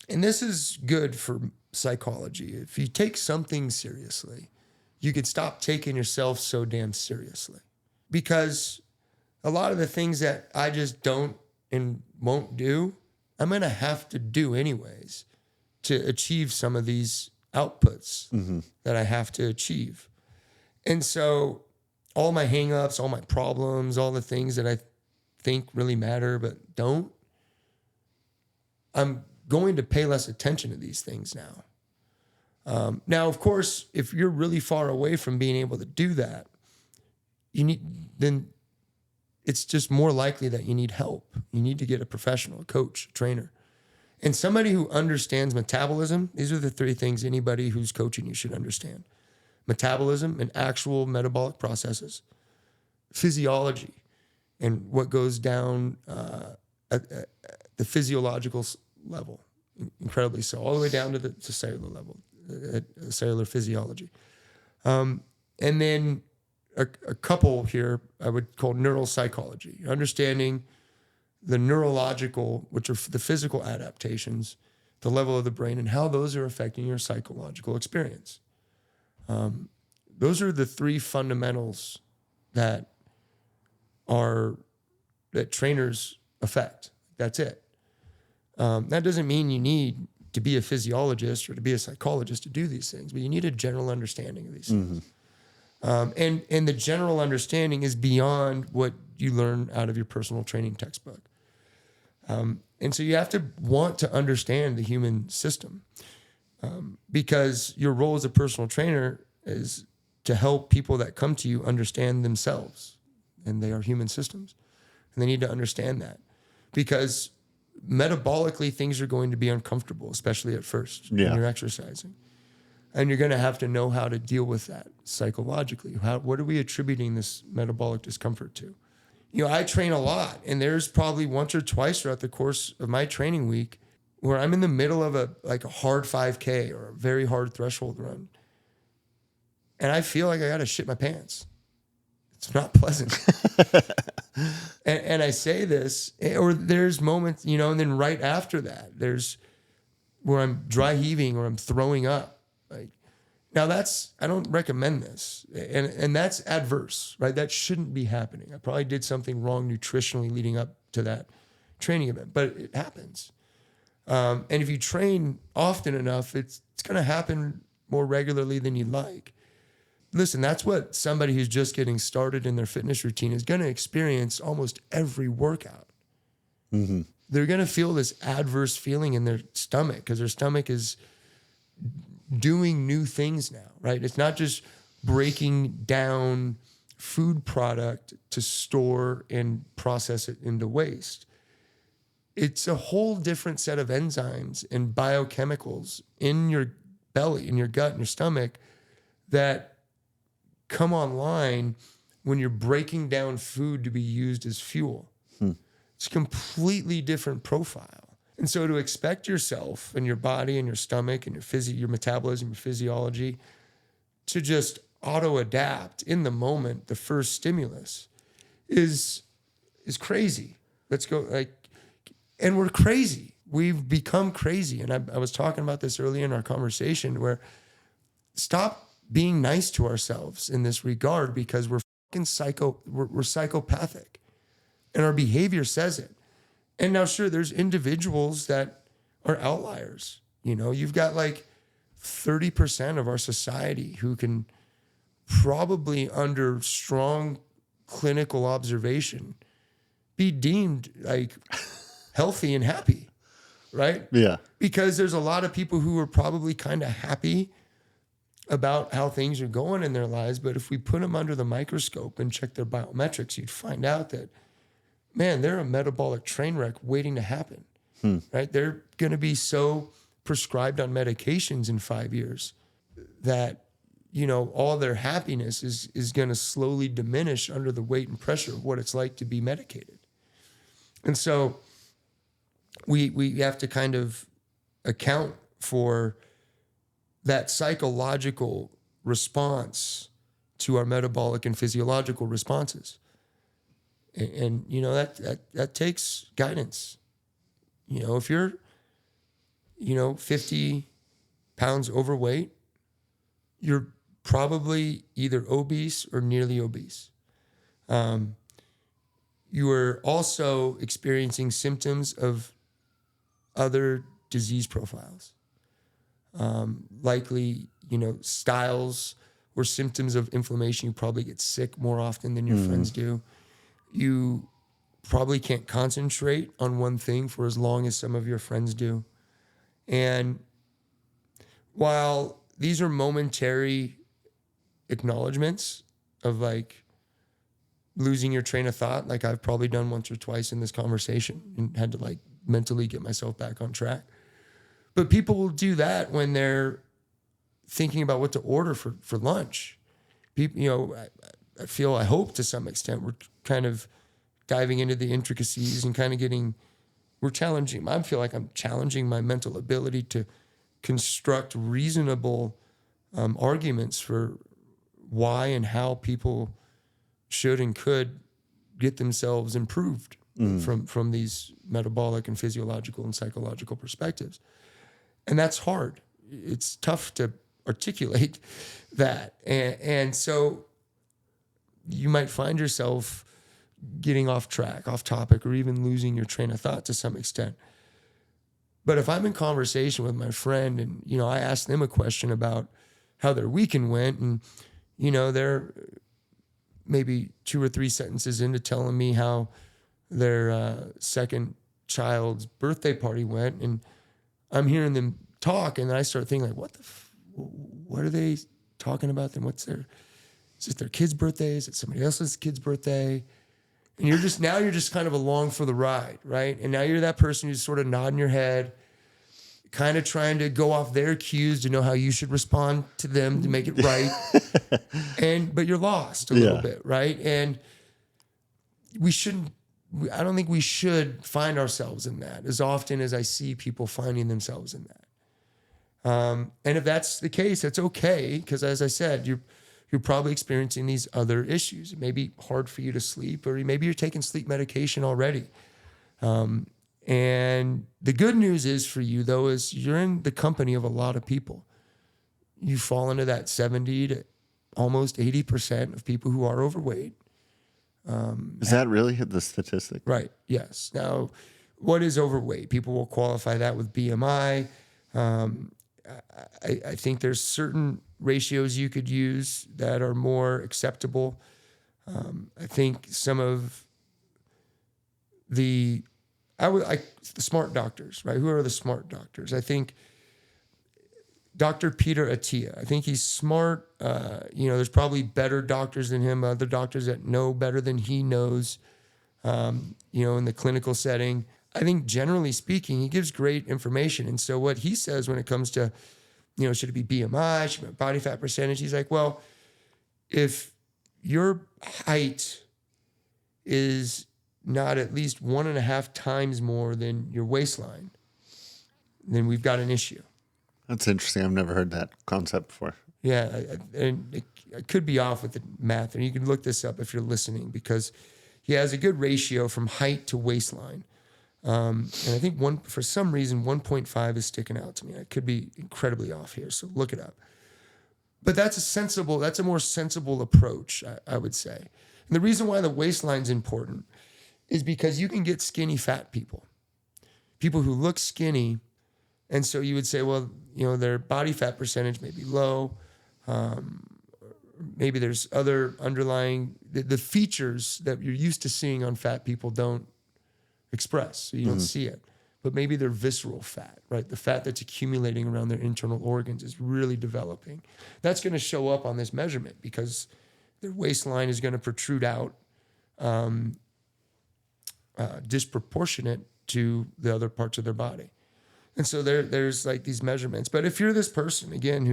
this is good for psychology. If you take something seriously, you could stop taking yourself so damn seriously, because a lot of the things that I just don't and won't do, I'm going to have to do anyways to achieve some of these outputs that I have to achieve. And so all my hangups, all my problems, all the things that I think really matter but don't, I'm going to pay less attention to these things now. Now, of course, if you're really far away from being able to do that, then it's just more likely that you need help. You need to get a professional, a coach, a trainer, and somebody who understands metabolism. These are the three things anybody who's coaching you should understand: metabolism and actual metabolic processes, physiology, and what goes down at the physiological level, incredibly so, all the way down to the cellular level, cellular physiology. And then a couple here I would call neuropsychology, understanding the neurological, which are the physical adaptations, the level of the brain, and how those are affecting your psychological experience. Those are the three fundamentals that trainers affect. That's it. That doesn't mean you need to be a physiologist or to be a psychologist to do these things, but you need a general understanding of these things. And the general understanding is beyond what you learn out of your personal training textbook. And so you have to want to understand the human system, because your role as a personal trainer is to help people that come to you understand themselves, and they are human systems, and they need to understand that, because metabolically things are going to be uncomfortable, especially at first when you're exercising. And you're going to have to know how to deal with that psychologically. What are we attributing this metabolic discomfort to? You know, I train a lot, and there's probably once or twice throughout the course of my training week where I'm in the middle of a hard 5K or a very hard threshold run, and I feel like I got to shit my pants. It's not pleasant. and I say this, or there's moments, you know, and then right after that, there's where I'm dry heaving or I'm throwing up. Like, now I don't recommend this. And that's adverse, right? That shouldn't be happening. I probably did something wrong nutritionally leading up to that training event, but it happens. And if you train often enough, it's going to happen more regularly than you'd like. Listen, that's what somebody who's just getting started in their fitness routine is going to experience almost every workout. They're going to feel this adverse feeling in their stomach because their stomach is doing new things now, right? It's not just breaking down food product to store and process it into waste. It's a whole different set of enzymes and biochemicals in your belly, in your gut, in your stomach that come online when you're breaking down food to be used as fuel. It's a completely different profile. And so to expect yourself and your body and your stomach and your metabolism, your physiology to just auto-adapt in the moment, the first stimulus is crazy. Let's go. And we're crazy. We've become crazy. And I was talking about this earlier in our conversation, where stop being nice to ourselves in this regard, because we're fucking we're psychopathic, and our behavior says it. And now, sure, there's individuals that are outliers. You've got like 30% of our society who can probably, under strong clinical observation, be deemed like healthy and happy, right? Yeah. Because there's a lot of people who are probably kind of happy about how things are going in their lives. But if we put them under the microscope and check their biometrics, you'd find out that, man, they're a metabolic train wreck waiting to happen, right? They're going to be so prescribed on medications in 5 years that, all their happiness is going to slowly diminish under the weight and pressure of what it's like to be medicated. And so we have to kind of account for that psychological response to our metabolic and physiological responses. And that takes guidance. If you're, 50 pounds overweight, you're probably either obese or nearly obese. You are also experiencing symptoms of other disease profiles. Likely, styles or symptoms of inflammation. You probably get sick more often than your friends do. You probably can't concentrate on one thing for as long as some of your friends do. And while these are momentary acknowledgments of like losing your train of thought, like I've probably done once or twice in this conversation and had to like mentally get myself back on track. But people will do that when they're thinking about what to order for lunch. People, I hope to some extent we're kind of diving into the intricacies and kind of I feel like I'm challenging my mental ability to construct reasonable arguments for why and how people should and could get themselves improved from these metabolic and physiological and psychological perspectives. And that's hard. It's tough to articulate that. And so you might find yourself getting off track, off topic, or even losing your train of thought to some extent. But if I'm in conversation with my friend and, I ask them a question about how their weekend went, and, they're maybe 2 or 3 sentences into telling me how their second child's birthday party went, and I'm hearing them talk, and I start thinking like, what are they talking about? Then is it their kid's birthday? Is it somebody else's kid's birthday? And you're just kind of along for the ride, right? And now you're that person who's sort of nodding your head, kind of trying to go off their cues to know how you should respond to them to make it right. But you're lost a little bit, right? And I don't think we should find ourselves in that as often as I see people finding themselves in that. And if that's the case, that's okay. Because as I said, you're probably experiencing these other issues. It may be hard for you to sleep, or maybe you're taking sleep medication already. And the good news is for you, though, is you're in the company of a lot of people. You fall into that 70 to almost 80% of people who are overweight. Is that really the statistic? Right. Yes. Now, what is overweight? People will qualify that with BMI. I think there's certain ratios you could use that are more acceptable. I think some of the smart doctors, right? Who are the smart doctors? I think Dr. Peter Attia. I think he's smart. There's probably better doctors than him, other doctors that know better than he knows, in the clinical setting. I think generally speaking, he gives great information. And so what he says when it comes to, should it be BMI, should it be body fat percentage? He's like, well, if your height is not at least 1.5 times more than your waistline, then we've got an issue. That's interesting. I've never heard that concept before. Yeah, and I could be off with the math, and you can look this up if you're listening, because he has a good ratio from height to waistline. And I think for some reason, 1.5 is sticking out to me. I could be incredibly off here, so look it up. But that's a more sensible approach, I would say. And the reason why the waistline's important is because you can get skinny fat people who look skinny. And so you would say, well, their body fat percentage may be low. Maybe there's other underlying, the features that you're used to seeing on fat people don't express, so you don't see it. But maybe they're visceral fat, right? The fat that's accumulating around their internal organs is really developing. That's going to show up on this measurement because their waistline is going to protrude out disproportionate to the other parts of their body. And so there's like these measurements. But if you're this person, again,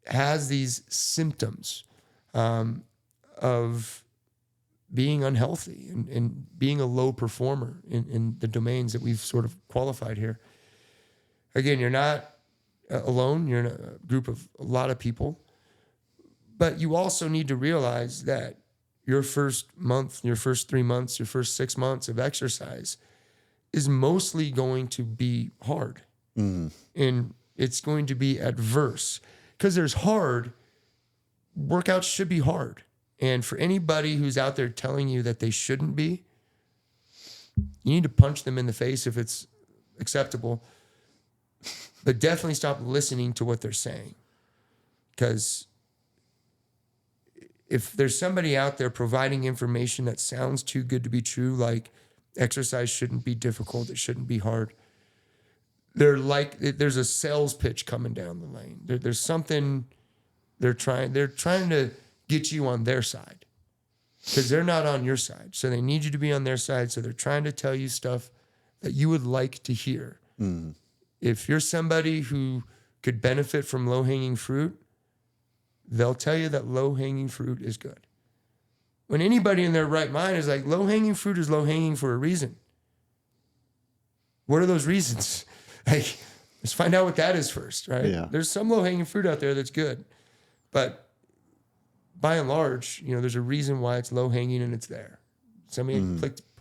has these symptoms of being unhealthy and being a low performer in the domains that we've sort of qualified here. Again, you're not alone. You're in a group of a lot of people. But you also need to realize that your first month, your first 3 months, your first 6 months of exercise is mostly going to be hard. And it's going to be adverse. Because there's hard, workouts should be hard. And for anybody who's out there telling you that they shouldn't be, you need to punch them in the face if it's acceptable. But definitely stop listening to what they're saying. Because if there's somebody out there providing information that sounds too good to be true, like exercise shouldn't be difficult, it shouldn't be hard, there's a sales pitch coming down the lane. There's something they're trying to get you on their side because they're not on your side. So they need you to be on their side. So they're trying to tell you stuff that you would like to hear. If you're somebody who could benefit from low-hanging fruit, they'll tell you that low-hanging fruit is good. When anybody in their right mind is like, low-hanging fruit is low-hanging for a reason. What are those reasons? Like, let's find out what that is first, right? Yeah. There's some low-hanging fruit out there that's good. But by and large, there's a reason why it's low-hanging and it's there. Somebody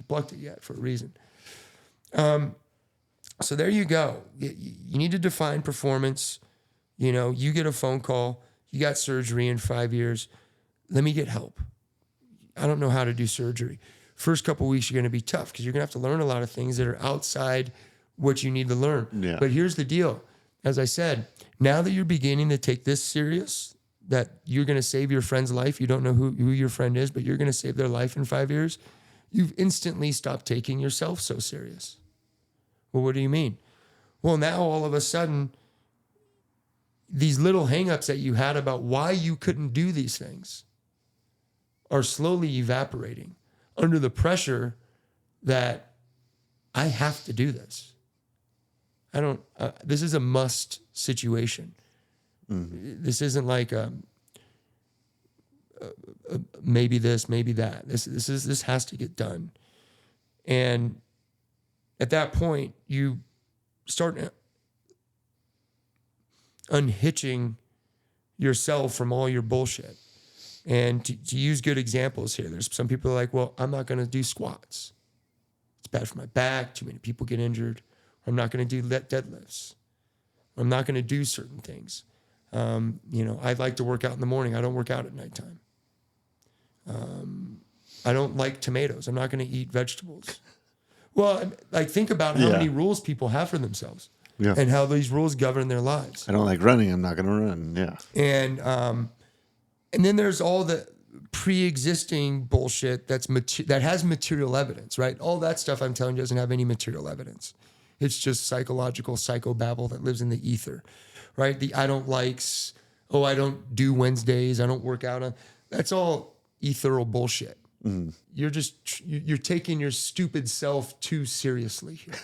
plucked it yet for a reason. So there you go. You need to define performance. You get a phone call. You got surgery in 5 years. Let me get help. I don't know how to do surgery. First couple of weeks, you're going to be tough because you're going to have to learn a lot of things that are outside what you need to learn. Yeah. But here's the deal. As I said, now that you're beginning to take this serious, that you're going to save your friend's life, you don't know who your friend is, but you're going to save their life in 5 years, you've instantly stopped taking yourself so serious. Well, what do you mean? Well, now all of a sudden, these little hangups that you had about why you couldn't do these things are slowly evaporating under the pressure that I have to do this. This is a must situation. This isn't like maybe this, maybe that. This has to get done. And at that point, you start unhitching yourself from all your bullshit. And to use good examples here, there's some people are like, well, I'm not going to do squats. It's bad for my back. Too many people get injured. I'm not going to do deadlifts. I'm not going to do certain things. I'd like to work out in the morning. I don't work out at nighttime. I don't like tomatoes. I'm not going to eat vegetables. Well, think about how many rules people have for themselves and how these rules govern their lives. I don't like running. I'm not going to run. Yeah. And then there's all the pre-existing bullshit that has material evidence, right? All that stuff I'm telling you doesn't have any material evidence. It's just psychological psychobabble that lives in the ether, right? The I don't likes, I don't do Wednesdays, I don't work out. That's all ethereal bullshit. You're taking your stupid self too seriously here.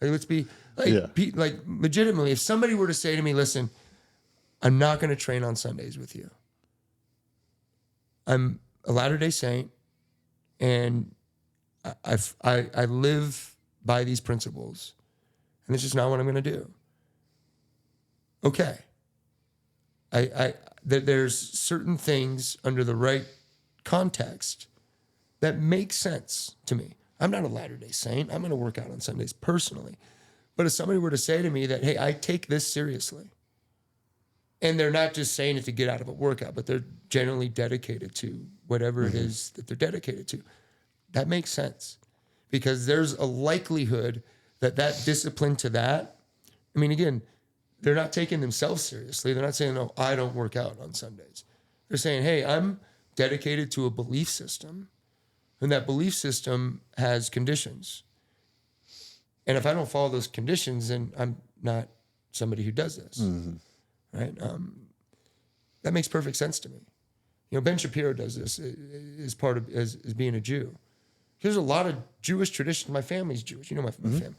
Let's be legitimately, if somebody were to say to me, listen, I'm not going to train on Sundays with you. I'm a Latter-day Saint, and I live by these principles, and this is not what I'm going to do. Okay. There's certain things under the right context That makes sense to me. I'm not a Latter-day Saint. I'm going to work out on Sundays personally. But if somebody were to say to me that, hey, I take this seriously, and they're not just saying it to get out of a workout, but they're generally dedicated to whatever it is that they're dedicated to, that makes sense. Because there's a likelihood that discipline to that, I mean, again, they're not taking themselves seriously. They're not saying, no, I don't work out on Sundays. They're saying, hey, I'm dedicated to a belief system, and that belief system has conditions. And if I don't follow those conditions, then I'm not somebody who does this, right? That makes perfect sense to me. You know, Ben Shapiro does this as part of as being a Jew. There's a lot of Jewish traditions. My family's Jewish. You know my family.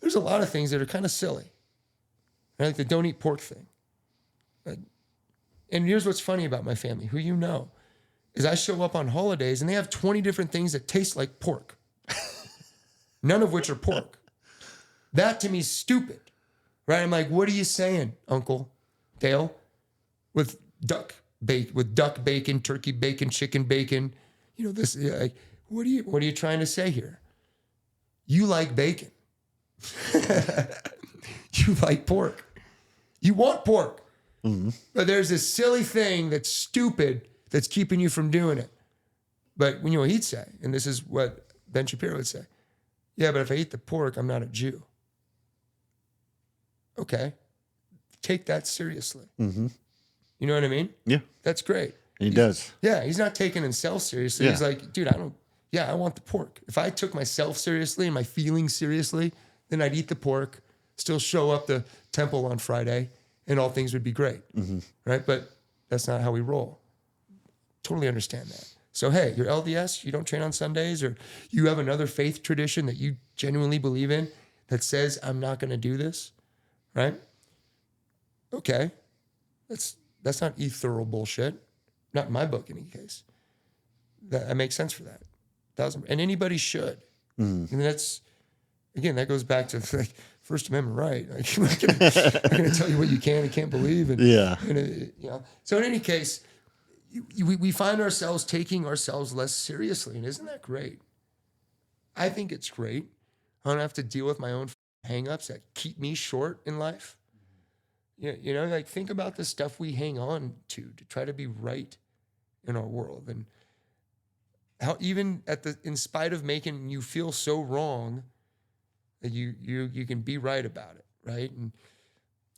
There's a lot of things that are kind of silly, right? Like the don't eat pork thing. And here's what's funny about my family, who you know, is I show up on holidays and they have 20 different things that taste like pork, none of which are pork. That to me is stupid, right? I'm like, what are you saying, Uncle Dale? With duck bacon, turkey bacon, chicken bacon, you know this. Like, what are you trying to say here? You like bacon. You like pork. You want pork. But there's this silly thing that's stupid that's keeping you from doing it. But when you know what he'd say, and this is what Ben Shapiro would say, yeah, but if I eat the pork, I'm not a Jew. Okay. Take that seriously. You know what I mean? Yeah. That's great. He does. Yeah, he's not taking himself seriously. Yeah. He's like, dude, I want the pork. If I took myself seriously and my feelings seriously, then I'd eat the pork, still show up the temple on Friday, and all things would be great, right? But that's not how we roll. Totally understand that. So, hey, you're LDS, you don't train on Sundays, or you have another faith tradition that you genuinely believe in that says, I'm not going to do this, right? Okay. That's not ethereal bullshit. Not in my book, in any case. That makes sense for that. And anybody should. And that's, again, that goes back to like First Amendment right. Like, I'm not going to tell you what you can and can't believe. And, you know. So in any case, we find ourselves taking ourselves less seriously. And isn't that great? I think it's great. I don't have to deal with my own hang-ups that keep me short in life. You know, like think about the stuff we hang on to try to be right in our world, and how even in spite of making you feel so wrong, that you can be right about it, right? And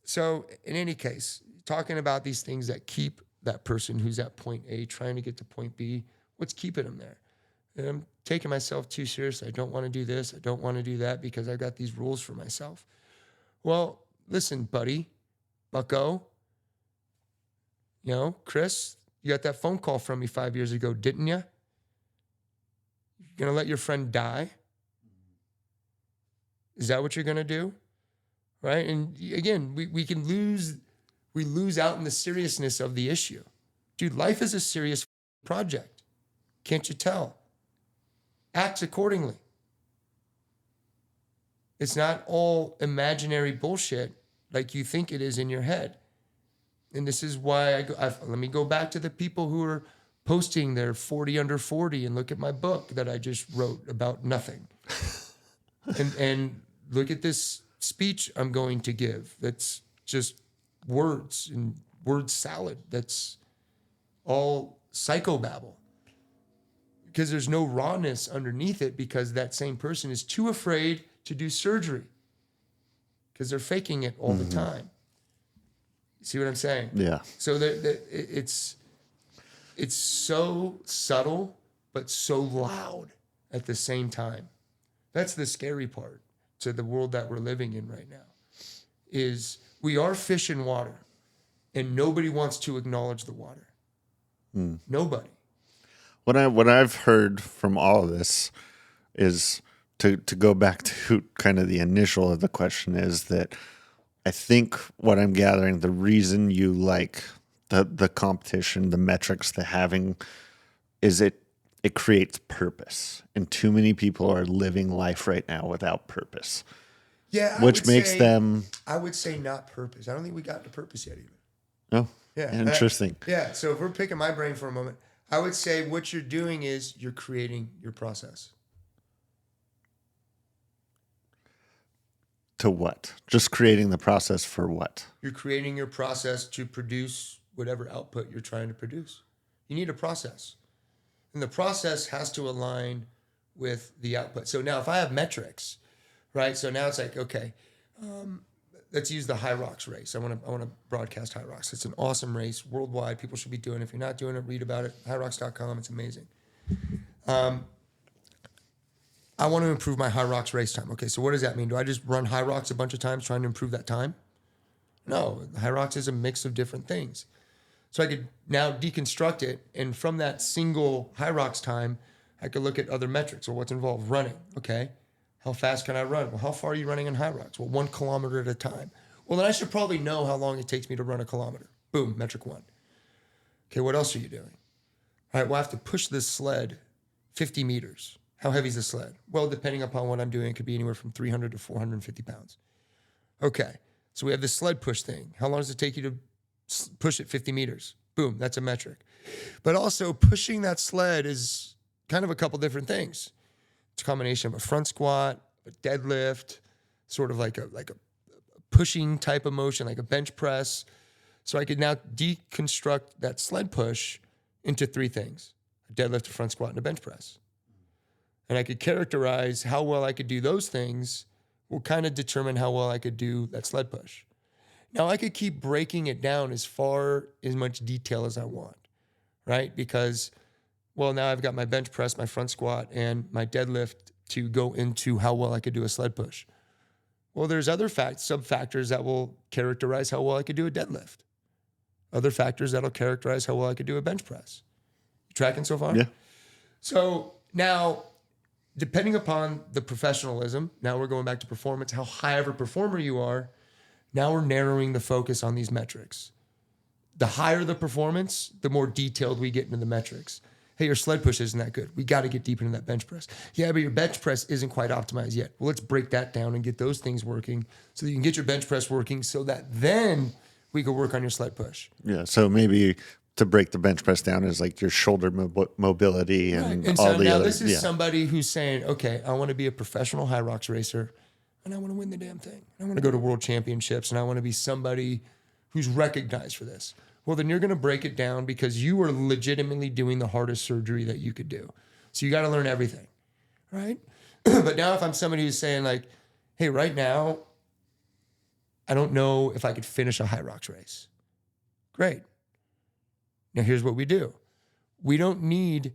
so, in any case, talking about these things that keep that person who's at point A trying to get to point B, what's keeping them there? And I'm taking myself too seriously. I don't want to do this. I don't want to do that because I've got these rules for myself. Well, listen, buddy. Bucko, you know, Chris, you got that phone call from me 5 years ago, didn't you? You're going to let your friend die? Is that what you're going to do? Right? And again, we lose out in the seriousness of the issue. Dude, life is a serious project. Can't you tell? Act accordingly. It's not all imaginary bullshit like you think it is in your head. And this is why let me go back to the people who are posting their 40 under 40 and look at my book that I just wrote about nothing. and look at this speech I'm going to give. That's just words and word salad. That's all psychobabble. Because there's no rawness underneath it because that same person is too afraid to do surgery. Because they're faking it all the time. You see what I'm saying? Yeah. So it's so subtle, but so loud at the same time. That's the scary part to the world that we're living in right now, is we are fish in water, and nobody wants to acknowledge the water. Nobody. What I've heard from all of this is to go back to kind of the initial of the question is that I think what I'm gathering, the reason you like the competition, the metrics, the having, is it creates purpose. And too many people are living life right now without purpose. Yeah. Which makes them... I would say not purpose. I don't think we got to purpose yet even. Oh, yeah. Interesting. Yeah. So if we're picking my brain for a moment, I would say what you're doing is you're creating your process. To what? Just creating the process for what? You're creating your process to produce whatever output you're trying to produce. You need a process. And the process has to align with the output. So now if I have metrics, right? So now it's like, okay, let's use the High Rocks race. I want to broadcast High Rocks. It's an awesome race worldwide. People should be doing it. If you're not doing it, read about it. HighRocks.com. It's amazing. I want to improve my High Rocks race time. Okay, so what does that mean? Do I just run High Rocks a bunch of times trying to improve that time? No, High Rocks is a mix of different things. So I could now deconstruct it, and from that single High Rocks time, I could look at other metrics or what's involved. Running, okay. How fast can I run? Well, how far are you running in High Rocks? Well, 1 kilometer at a time. Well, then I should probably know how long it takes me to run a kilometer. Boom, metric 1. Okay, what else are you doing? All right, well, I have to push this sled 50 meters. How heavy is the sled? Well, depending upon what I'm doing, it could be anywhere from 300 to 450 pounds. Okay, so we have this sled push thing. How long does it take you to push it 50 meters? Boom, that's a metric. But also pushing that sled is kind of a couple different things. It's a combination of a front squat, a deadlift, sort of like a pushing type of motion, like a bench press. So I could now deconstruct that sled push into 3 things: a deadlift, a front squat, and a bench press. And I could characterize how well I could do those things will kind of determine how well I could do that sled push. Now I could keep breaking it down as much detail as I want, right? Because, well, now I've got my bench press, my front squat, and my deadlift to go into how well I could do a sled push. Well, there's other sub-factors that will characterize how well I could do a deadlift. Other factors that'll characterize how well I could do a bench press. You tracking so far? Yeah. So now, depending upon the professionalism, now we're going back to performance, how high of a performer you are, now we're narrowing the focus on these metrics. The higher the performance, the more detailed we get into the metrics. Hey, your sled push isn't that good. We got to get deep into that bench press. Yeah, but your bench press isn't quite optimized yet. Well, let's break that down and get those things working so that you can get your bench press working so that then we can work on your sled push. Yeah. So maybe to break the bench press down is like your shoulder mobility and And all so the now other. this is somebody who's saying, okay, I want to be a professional High Rocks racer and I want to win the damn thing. I want to go to world championships and I want to be somebody who's recognized for this. Well, then you're going to break it down because you are legitimately doing the hardest surgery that you could do. So you got to learn everything, right? But now if I'm somebody who's saying like, hey, right now, I don't know if I could finish a High Rocks race. Great. Now here's what we do. We don't need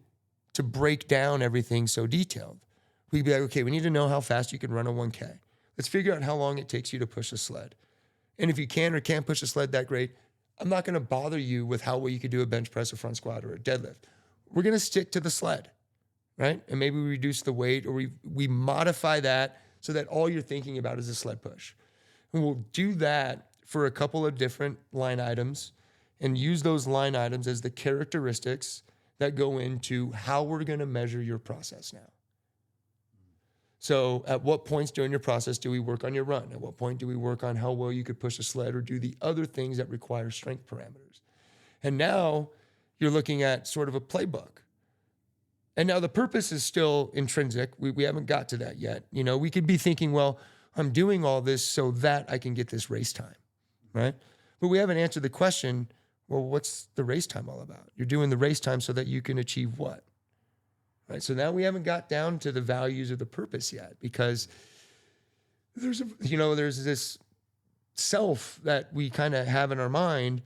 to break down everything so detailed. We'd be like, okay, we need to know how fast you can run a 1K. Let's figure out how long it takes you to push a sled. And if you can or can't push a sled that great, I'm not going to bother you with how well you could do a bench press, a front squat, or a deadlift. We're going to stick to the sled, right? And maybe we reduce the weight or we modify that so that all you're thinking about is a sled push. And we'll do that for a couple of different line items and use those line items as the characteristics that go into how we're going to measure your process now. So at what points during your process do we work on your run? At what point do we work on how well you could push a sled or do the other things that require strength parameters? And now you're looking at sort of a playbook. And now the purpose is still intrinsic. We haven't got to that yet. You know, we could be thinking, well, I'm doing all this so that I can get this race time, right? But we haven't answered the question, well, what's the race time all about? You're doing the race time so that you can achieve what? Right? So now we haven't got down to the values of the purpose yet because there's this self that we kind of have in our mind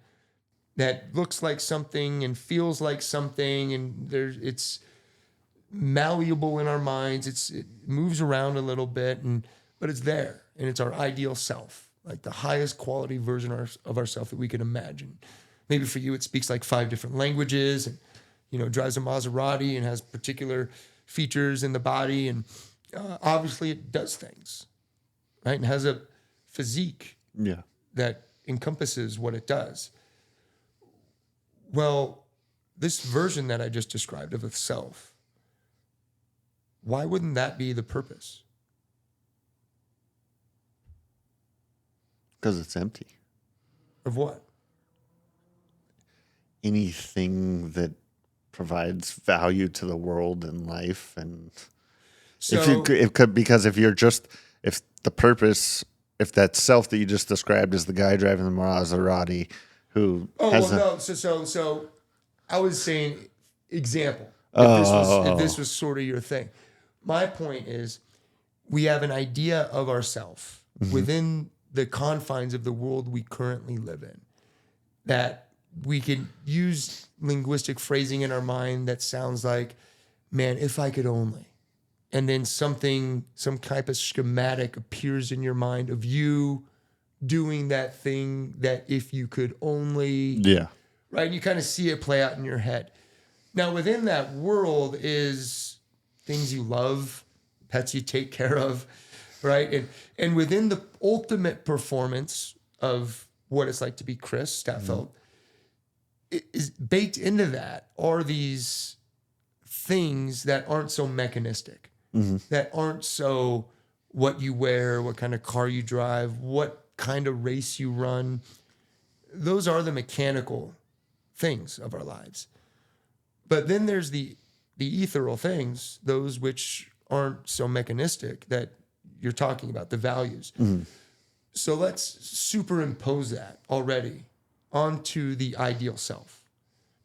that looks like something and feels like something, and it's malleable in our minds. It moves around a little bit, but it's there, and it's our ideal self, like the highest quality version of ourself that we could imagine. Maybe for you, it speaks like 5 different languages and, drives a Maserati and has particular features in the body. And obviously it does things, right? And has a physique that encompasses what it does. Well, this version that I just described of itself, why wouldn't that be the purpose? Because it's empty. Of what? Anything that provides value to the world and life. And So, because if the purpose, if that self that you just described is the guy driving the Maserati who has so I was saying example. If this was sort of your thing, my point is we have an idea of ourself within the confines of the world we currently live in, that we can use linguistic phrasing in our mind that sounds like, man, if I could only. And then some type of schematic appears in your mind of you doing that thing that if you could only, right? And you kind of see it play out in your head. Now, within that world is things you love, pets you take care of, right? And within the ultimate performance of what it's like to be Chris Statfeld, is baked into that are these things that aren't so mechanistic, that aren't so what you wear, what kind of car you drive, what kind of race you run. Those are the mechanical things of our lives. But then there's the ethereal things, those which aren't so mechanistic that you're talking about, the values. So let's superimpose that already onto the ideal self.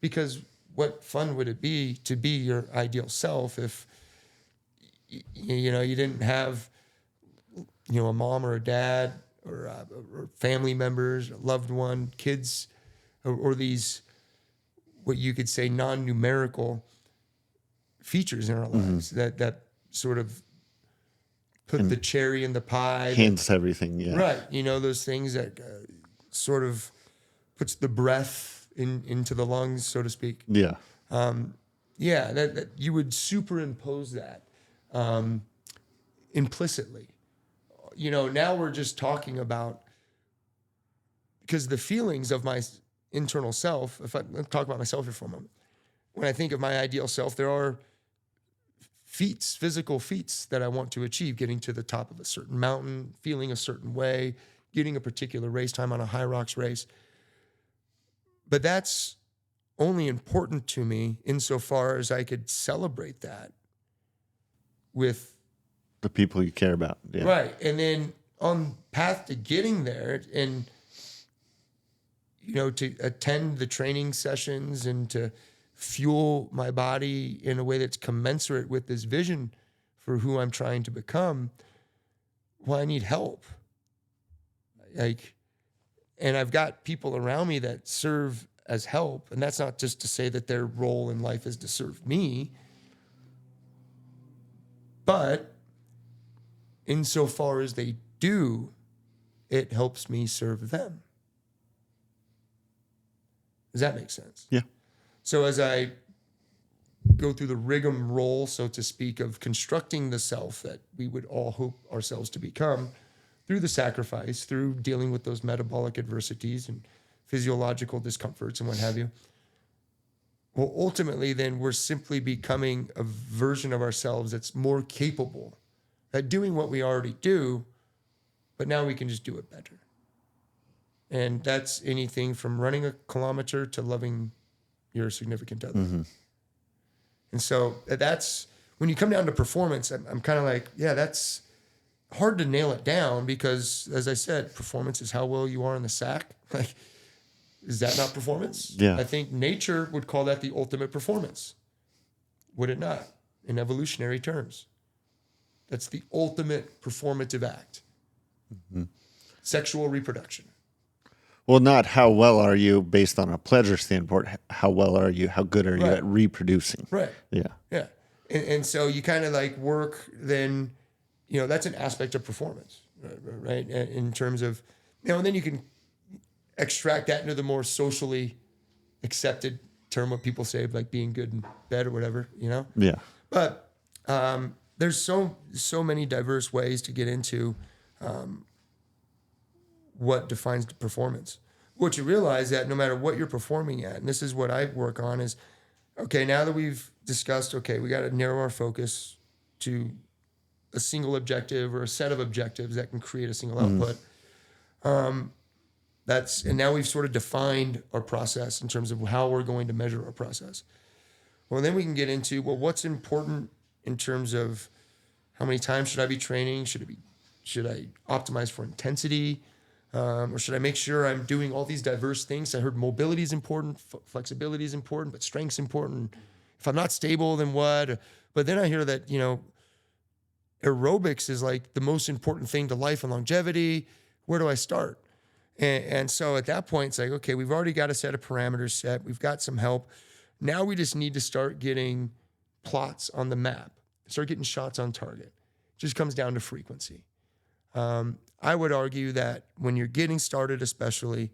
Because what fun would it be to be your ideal self if you didn't have a mom or a dad or family members, a loved one, kids, or these what you could say non-numerical features in our lives that sort of put the cherry in the pie. Hands everything, yeah. Right. Those things that sort of puts the breath into the lungs, so to speak. Yeah. That you would superimpose that implicitly. Now we're just talking about, because the feelings of my internal self, if I talk about myself here for a moment, when I think of my ideal self, there are physical feats that I want to achieve, getting to the top of a certain mountain, feeling a certain way, getting a particular race time on a high rocks race. But that's only important to me insofar as I could celebrate that with the people you care about. Yeah. Right. And then on path to getting there and, to attend the training sessions and to fuel my body in a way that's commensurate with this vision for who I'm trying to become, well, I need help. And I've got people around me that serve as help. And that's not just to say that their role in life is to serve me, but insofar as they do, it helps me serve them. Does that make sense? Yeah. So as I go through the rigmarole, so to speak, of constructing the self that we would all hope ourselves to become through the sacrifice, through dealing with those metabolic adversities and physiological discomforts and what have you, well, ultimately, then we're simply becoming a version of ourselves that's more capable at doing what we already do, but now we can just do it better. And that's anything from running a kilometer to loving your significant other. And so that's, when you come down to performance, I'm kind of like, yeah, that's hard to nail it down because, as I said, performance is how well you are in the sack. Like, is that not performance? Yeah. I think nature would call that the ultimate performance. Would it not? In evolutionary terms. That's the ultimate performative act. Sexual reproduction. Well, not how well are you based on a pleasure standpoint. How well are you? How good are you at reproducing? Right. Yeah. Yeah. And so you kind of like work then, that's an aspect of performance, right? In terms of, and then you can extract that into the more socially accepted term, what people say, like being good in bed or whatever, Yeah. But there's so many diverse ways to get into what defines the performance. What you realize that no matter what you're performing at, and this is what I work on is, okay, now that we've discussed, okay, we got to narrow our focus to a single objective or a set of objectives that can create a single output. And now we've sort of defined our process in terms of how we're going to measure our process. Well, then we can get into, well, what's important in terms of how many times should I be training? Should I optimize for intensity? Or should I make sure I'm doing all these diverse things? I heard mobility is important, flexibility is important, but strength's important. If I'm not stable, then what? But then I hear that, aerobics is like the most important thing to life and longevity. Where do I start? And so at that point, it's like, okay, we've already got a set of parameters set. We've got some help. Now we just need to start getting plots on the map, start getting shots on target. It just comes down to frequency. I would argue that when you're getting started, especially,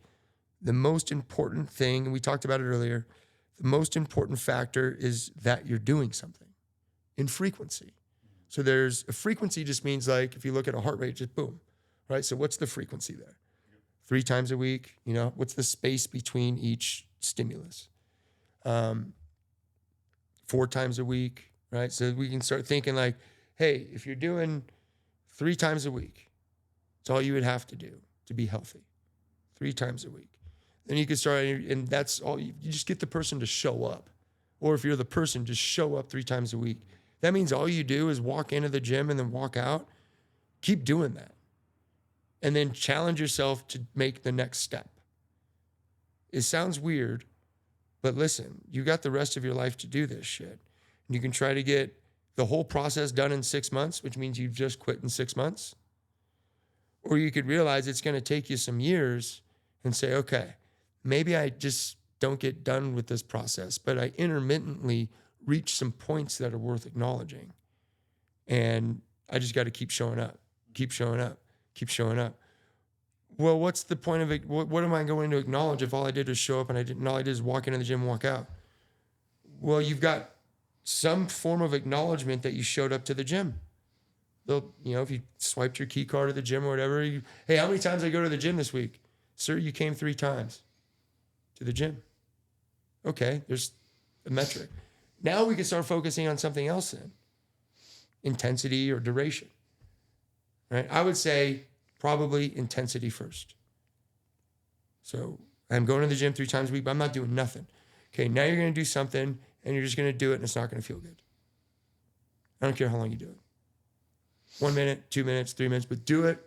the most important thing, and we talked about it earlier, the most important factor is that you're doing something in frequency. So there's a frequency just means like, if you look at a heart rate, just boom, right? So what's the frequency there? 3 times a week, what's the space between each stimulus? 4 times a week, right? So we can start thinking like, hey, if you're doing 3 times a week, it's all you would have to do to be healthy. 3 times a week. Then you can start, and that's all, you just get the person to show up. Or if you're the person, just show up 3 times a week. That means all you do is walk into the gym and then walk out. Keep doing that. And then challenge yourself to make the next step. It sounds weird, but listen, you got the rest of your life to do this shit. And you can try to get the whole process done in 6 months, which means you've just quit in 6 months. Or you could realize it's going to take you some years and say, okay, maybe I just don't get done with this process, but I intermittently reach some points that are worth acknowledging. And I just got to keep showing up, keep showing up, keep showing up. Well, what's the point of it? What am I going to acknowledge if all I did was show up and all I did is walk into the gym and walk out? Well, you've got some form of acknowledgement that you showed up to the gym. They'll, if you swiped your key card at the gym or whatever, hey, how many times did I go to the gym this week? Sir, you came 3 times to the gym. Okay, there's a metric. Now we can start focusing on something else then. Intensity or duration, right? I would say probably intensity first. So I'm going to the gym 3 times a week, but I'm not doing nothing. Okay, now you're going to do something and you're just going to do it and it's not going to feel good. I don't care how long you do it. 1 minute, 2 minutes, 3 minutes, but do it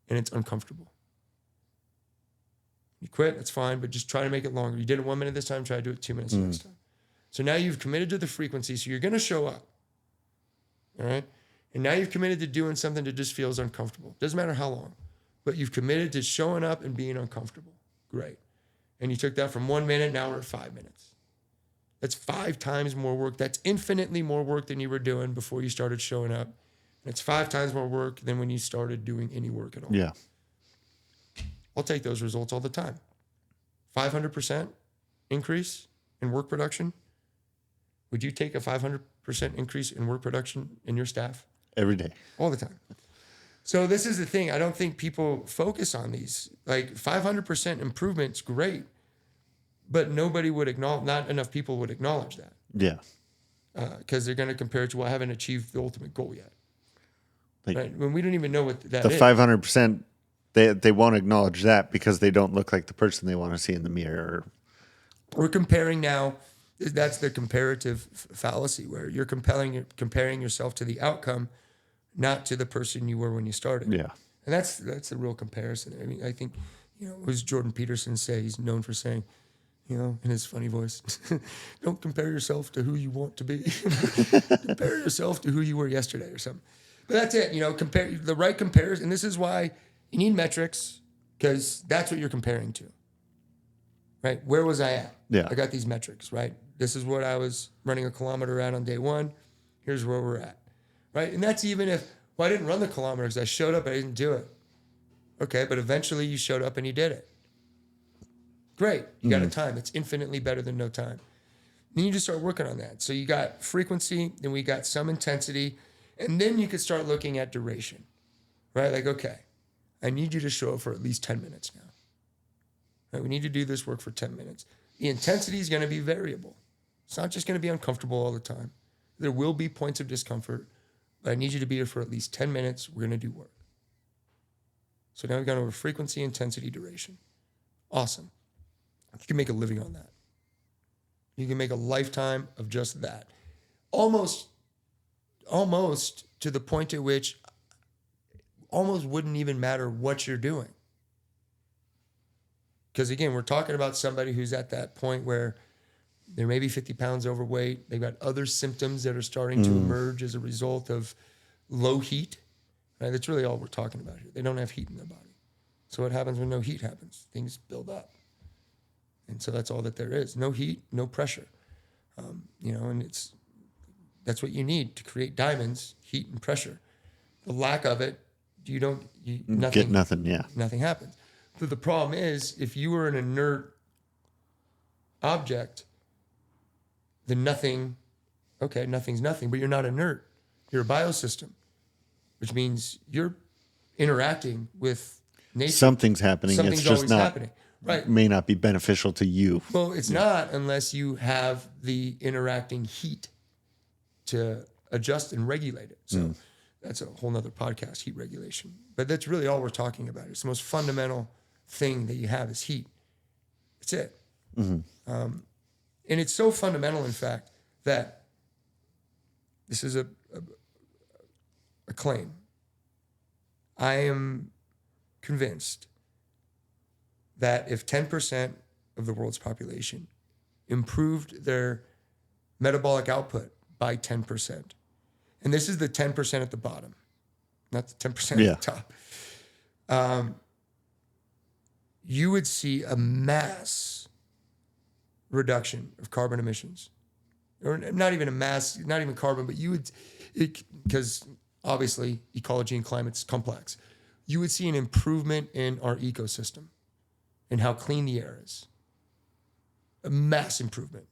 and it's uncomfortable. You quit, that's fine, but just try to make it longer. You did it 1 minute this time, try to do it 2 minutes next time. So now you've committed to the frequency, so you're going to show up. All right? And now you've committed to doing something that just feels uncomfortable. Doesn't matter how long, but you've committed to showing up and being uncomfortable. Great. And you took that from 1 minute, now we're at 5 minutes. That's 5 times more work. That's infinitely more work than you were doing before you started showing up. And it's 5 times more work than when you started doing any work at all. Yeah. I'll take those results all the time. 500% increase in work production. Would you take a 500% increase in work production in your staff? Every day. All the time. So this is the thing. I don't think people focus on these. Like 500% improvement's great, but nobody would acknowledge, not enough people would acknowledge that. Yeah. Because they're going to compare it to, well, I haven't achieved the ultimate goal yet. Like, right? When we don't even know what that the is. 500%, they won't acknowledge that because they don't look like the person they want to see in the mirror. We're comparing now. That's the comparative fallacy where you're comparing yourself to the outcome, not to the person you were when you started. Yeah. And that's the real comparison. I mean, I think, what does Jordan Peterson say? He's known for saying, in his funny voice, don't compare yourself to who you want to be. Compare yourself to who you were yesterday or something. But that's it, compare the right comparison. And this is why you need metrics, because that's what you're comparing to. Right? Where was I at? Yeah. I got these metrics, right? This is what I was running a kilometer at on day 1. Here's where we're at. Right? And that's even if, I didn't run the kilometers. I showed up, I didn't do it. Okay, but eventually you showed up and you did it. Great. You got a time. It's infinitely better than no time. Then you just start working on that. So you got frequency, then we got some intensity, and then you could start looking at duration. Right? Like, okay, I need you to show up for at least 10 minutes now. Right? We need to do this work for 10 minutes. The intensity is going to be variable. It's not just going to be uncomfortable all the time. There will be points of discomfort, but I need you to be here for at least 10 minutes. We're going to do work. So now we've gone over frequency, intensity, duration. Awesome. You can make a living on that. You can make a lifetime of just that. Almost to the point at which almost wouldn't even matter what you're doing. Because again, we're talking about somebody who's at that point where they're maybe 50 pounds overweight. They've got other symptoms that are starting to emerge as a result of low heat. Right? That's really all we're talking about here. They don't have heat in their body. So what happens when no heat happens? Things build up. And so that's all that there is. No heat, no pressure. And that's what you need to create diamonds, heat and pressure. The lack of it, nothing. Get nothing, yeah. Nothing happens. But the problem is, if you were an inert object, then nothing's nothing, but you're not inert. You're a biosystem, which means you're interacting with nature. Something's happening. Something's it's just always not happening. Right. May not be beneficial to you. Well, it's not unless you have the interacting heat to adjust and regulate it. So that's a whole nother podcast, heat regulation. But that's really all we're talking about. It's the most fundamental thing that you have is heat. That's it. And it's so fundamental, in fact, that this is a claim. I am convinced that if 10% of the world's population improved their metabolic output by 10%, and this is the 10% at the bottom, not the 10% at the top, you would see a mass reduction of carbon emissions. Or not even a mass, not even carbon, but because obviously ecology and climate's complex, you would see an improvement in our ecosystem and how clean the air is. A mass improvement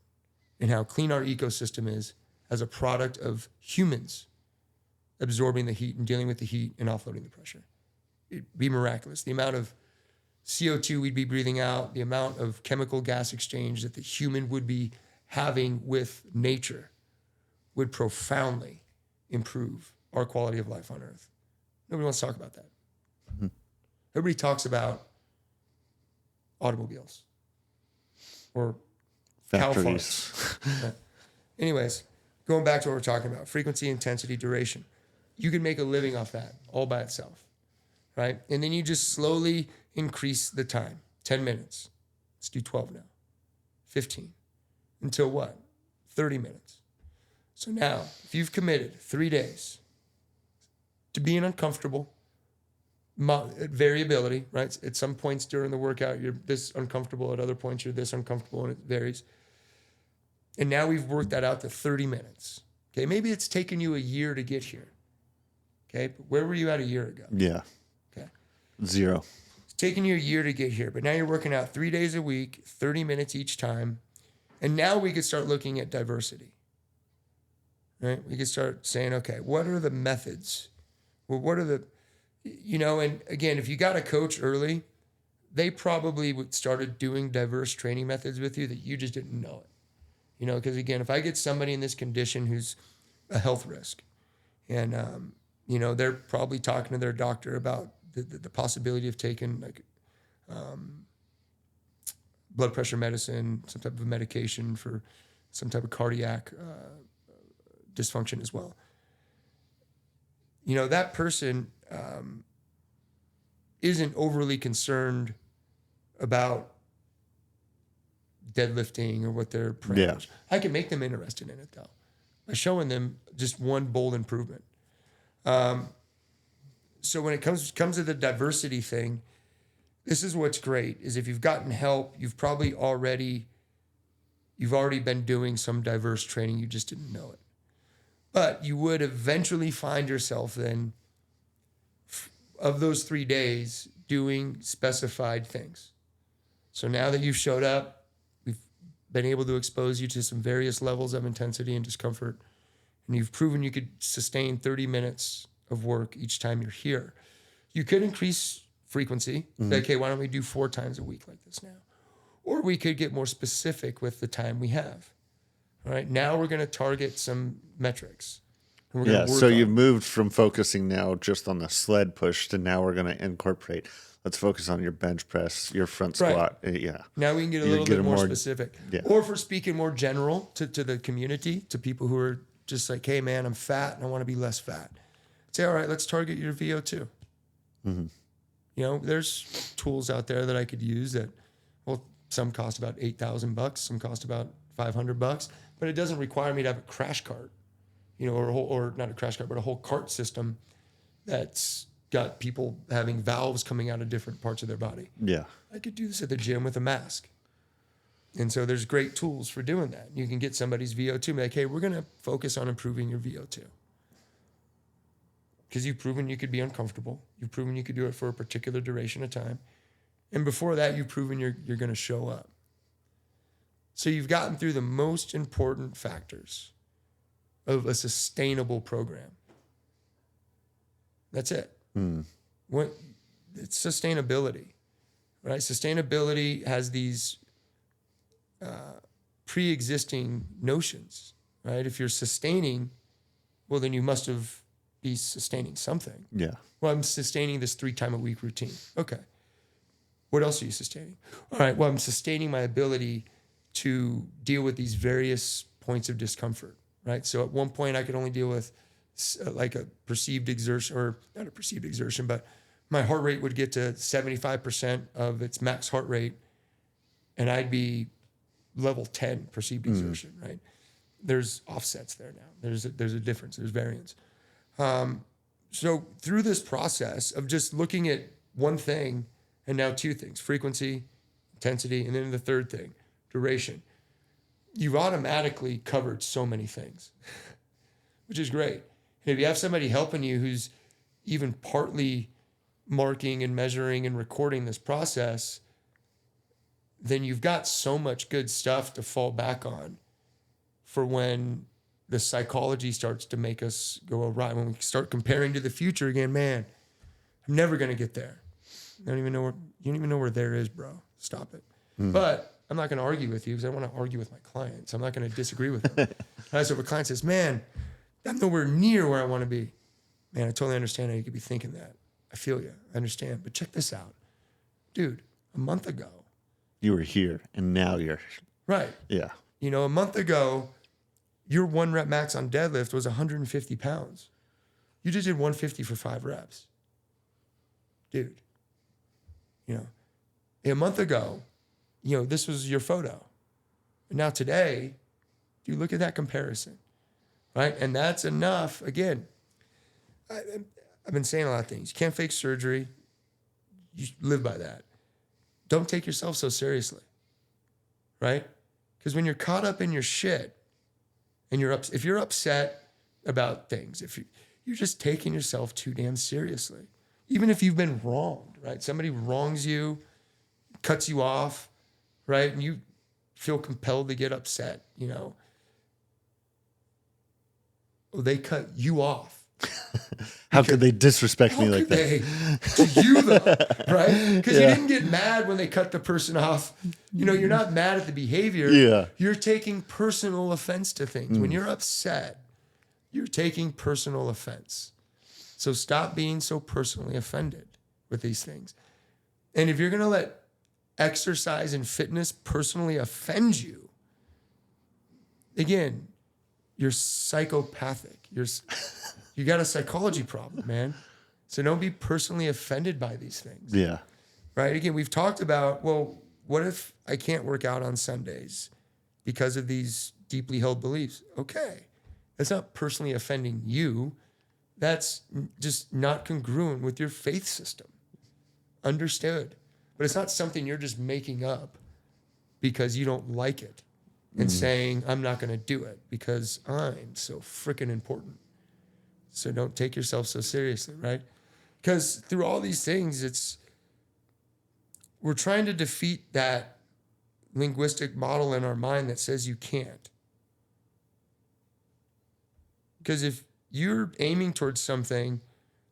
in how clean our ecosystem is as a product of humans absorbing the heat and dealing with the heat and offloading the pressure. It'd be miraculous. The amount of CO2 we'd be breathing out, the amount of chemical gas exchange that the human would be having with nature would profoundly improve our quality of life on Earth. Nobody wants to talk about that. Everybody talks about automobiles or factories. Cow farms. Anyways, going back to what we're talking about, frequency, intensity, duration. You can make a living off that all by itself, right? And then you just slowly increase the time. 10 minutes. Let's do 12 now. 15. Until what? 30 minutes. So now, if you've committed 3 days to being uncomfortable, variability, right? At some points during the workout, you're this uncomfortable. At other points, you're this uncomfortable, and it varies. And now we've worked that out to 30 minutes. Okay, maybe it's taken you a year to get here. Okay, but where were you at a year ago? Yeah. Okay. 0. It's taken you a year to get here, but now you're working out 3 days a week, 30 minutes each time. And now we could start looking at diversity. Right? We could start saying, okay, what are the methods? Well, what are the, and again, if you got a coach early, they probably started doing diverse training methods with you that you just didn't know it. Because again, if I get somebody in this condition who's a health risk and, they're probably talking to their doctor about the possibility of taking blood pressure medicine, some type of medication for some type of cardiac dysfunction as well. That person isn't overly concerned about deadlifting or what their parameters. Yeah. I can make them interested in it though, by showing them just one bold improvement. So when it comes to the diversity thing, this is what's great is if you've gotten help, you've already been doing some diverse training, you just didn't know it. But you would eventually find yourself then, of those 3 days, doing specified things. So now that you've showed up, we've been able to expose you to some various levels of intensity and discomfort, and you've proven you could sustain 30 minutes of work each time you're here. You could increase frequency. Like, okay, why don't we do 4 times a week like this now? Or we could get more specific with the time we have. All right, now we're going to target some metrics. And we're gonna work So on you've it. moved from focusing now just on the sled push to now we're going to incorporate. Let's focus on your bench press, your front Right. squat. Yeah. Now we can get a You little get bit a more more- specific. yeah. Or if we're speaking more general to the community, to people who are just like, hey, man, I'm fat and I want to be less fat. Say, all right, let's target your VO2. Mm-hmm. You know, there's tools out there that I could use that, well, some cost about $8,000, some cost about $500, but it doesn't require me to have a crash cart, you know, or not a crash cart, but a whole cart system that's got people having valves coming out of different parts of their body. Yeah. I could do this at the gym with a mask. And so there's great tools for doing that. You can get somebody's VO2 and be like, hey, we're going to focus on improving your VO2. Because you've proven you could be uncomfortable. You've proven you could do it for a particular duration of time. And before that, you've proven you're going to show up. So you've gotten through the most important factors of a sustainable program. That's it. What, it's sustainability, right? Sustainability has these pre-existing notions, right? If you're sustaining, well, then you must be sustaining something. Yeah. Well, I'm sustaining this 3-time-a-week routine. Okay. What else are you sustaining? All right. Well, I'm sustaining my ability to deal with these various points of discomfort, right? So at one point I could only deal with like a perceived exertion, or not a perceived exertion, but my heart rate would get to 75% of its max heart rate, and I'd be level 10 perceived exertion, right? There's offsets there now. There's a difference. There's variance. So through this process of just looking at one thing and now two things, frequency, intensity, and then the third thing, duration, you've automatically covered so many things, which is great. And if you have somebody helping you who's even partly marking and measuring and recording this process, then you've got so much good stuff to fall back on for when the psychology starts to make us go awry. When we start comparing to the future again, man, I'm never going to get there. You don't even know where there is, bro. Stop it. But I'm not going to argue with you because I want to argue with my clients. I'm not going to disagree with them. So if a client says, man, I'm nowhere near where I want to be. Man, I totally understand how you could be thinking that. I feel you. I understand. But check this out. Dude, a month ago. You were here and now you're. Right. Yeah. You know, a month ago, your 1 rep max on deadlift was 150 pounds. You just did 150 for 5 reps. Dude, you know, a month ago, you know, this was your photo. And now today, you look at that comparison, right? And that's enough. Again, I've been saying a lot of things. You can't fake surgery. You live by that. Don't take yourself so seriously, right? Because when you're caught up in your shit and if you're upset about things, if you're just taking yourself too damn seriously, even if you've been wronged, right? Somebody wrongs you, cuts you off, right? And you feel compelled to get upset, you know. Well, they cut you off. How could they disrespect me like that? To you, though, right? Because you didn't get mad when they cut the person off. You know, you're not mad at the behavior. Yeah. You're taking personal offense to things. When you're upset, you're taking personal offense. So stop being so personally offended with these things. And if you're going to let exercise and fitness personally offend you, again, you're psychopathic. You got a psychology problem, man. So don't be personally offended by these things. Yeah. Right? Again, we've talked about, well, what if I can't work out on Sundays because of these deeply held beliefs? Okay. That's not personally offending you. That's just not congruent with your faith system. Understood. But it's not something you're just making up because you don't like it and saying, I'm not going to do it because I'm so freaking important. So don't take yourself so seriously, right? Because through all these things, we're trying to defeat that linguistic model in our mind that says you can't. Because if you're aiming towards something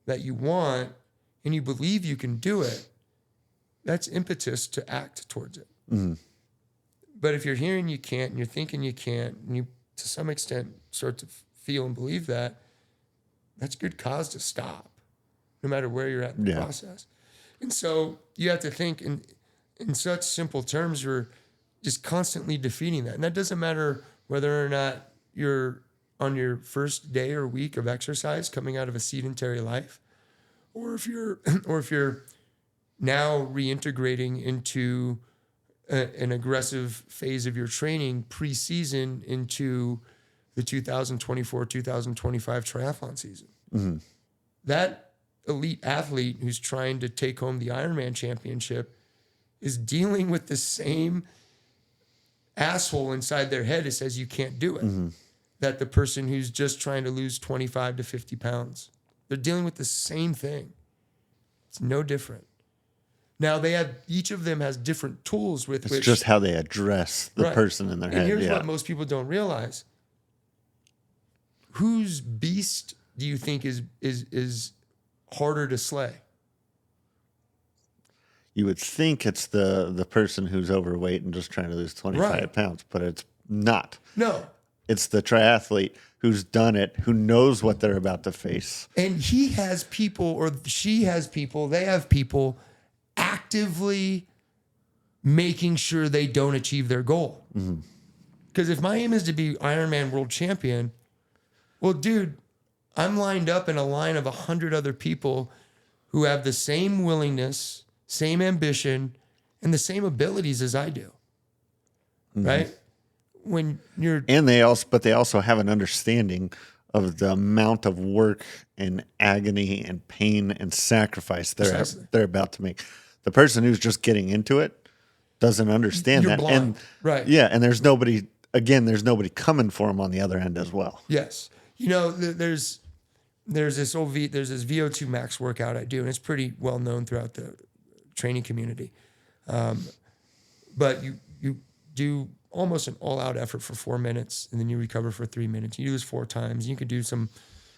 that you want and you believe you can do it, that's impetus to act towards it. Mm-hmm. But if you're hearing you can't and you're thinking you can't, and you to some extent start to feel and believe that, that's good cause to stop, no matter where you're at in the Yeah. process. And so you have to think in such simple terms, you're just constantly defeating that. And that doesn't matter whether or not you're on your first day or week of exercise coming out of a sedentary life, or if you're now reintegrating into an aggressive phase of your training pre-season into the 2024-2025 triathlon season. Mm-hmm. That elite athlete who's trying to take home the Ironman championship is dealing with the same asshole inside their head that says you can't do it. Mm-hmm. That the person who's just trying to lose 25 to 50 pounds, they're dealing with the same thing. It's no different. Now each of them has different tools with It's which just how they address the Right. person in their And head. here's Yeah. what most people don't realize. Whose beast do you think is harder to slay? You would think it's the person who's overweight and just trying to lose 25 Right. pounds, but it's not. No. It's the triathlete who's done it, who knows what they're about to face. And he has people, or she has people, they have people actively making sure they don't achieve their goal. Because if my aim is to be Ironman world champion, well, dude, I'm lined up in a line of 100 other people who have the same willingness, same ambition, and the same abilities as I do. Right? When you're And they also have an understanding of the amount of work and agony and pain and sacrifice Precisely. they're about to make. The person who's just getting into it doesn't understand You're that. blind. And Right. Yeah, and there's nobody coming for them on the other end as well. Yes. You know, there's this VO2 max workout I do, and it's pretty well known throughout the training community. But you do almost an all-out effort for 4 minutes, and then you recover for 3 minutes. You do this 4 times. You can do some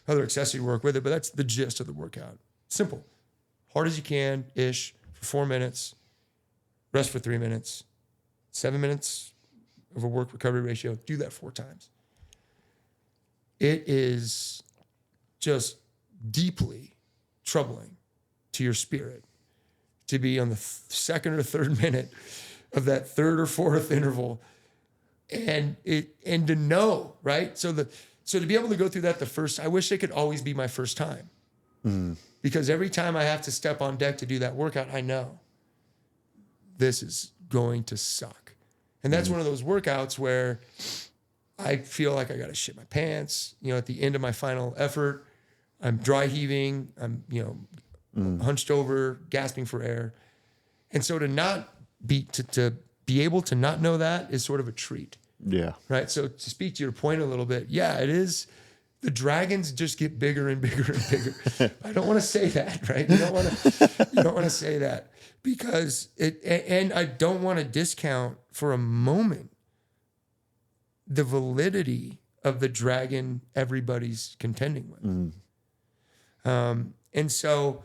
other accessory work with it, but that's the gist of the workout. Simple. Hard as you can-ish for 4 minutes. Rest for 3 minutes. 7 minutes of a work recovery ratio. Do that 4 times. It is just deeply troubling to your spirit to be on the second or third minute of that third or fourth interval, and to know, right? So to be able to go through that I wish it could always be my first time, because every time I have to step on deck to do that workout, I know this is going to suck, and that's one of those workouts where I feel like I got to shit my pants. You know, at the end of my final effort, I'm dry heaving. I'm, hunched over, gasping for air. And so to be able to not know that is sort of a treat, Yeah. right? So to speak to your point a little bit, yeah, it is. The dragons just get bigger and bigger and bigger. I don't want to say that, right? You don't want to say that, because and I don't want to discount for a moment the validity of the dragon everybody's contending with. And so,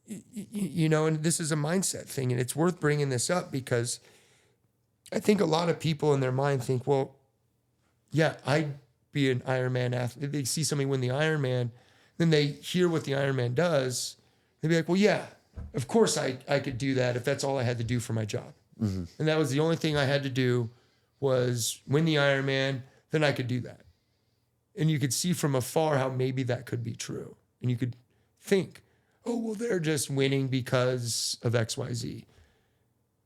and this is a mindset thing, and it's worth bringing this up because I think a lot of people in their mind think, well, yeah, I'd be an Ironman athlete. They see somebody win the Ironman, then they hear what the Ironman does. They'd be like, well, yeah, of course I could do that if that's all I had to do for my job. And that was the only thing I had to do was win the Ironman, then I could do that. And you could see from afar how maybe that could be true. And you could think, oh, well, they're just winning because of X, Y, Z.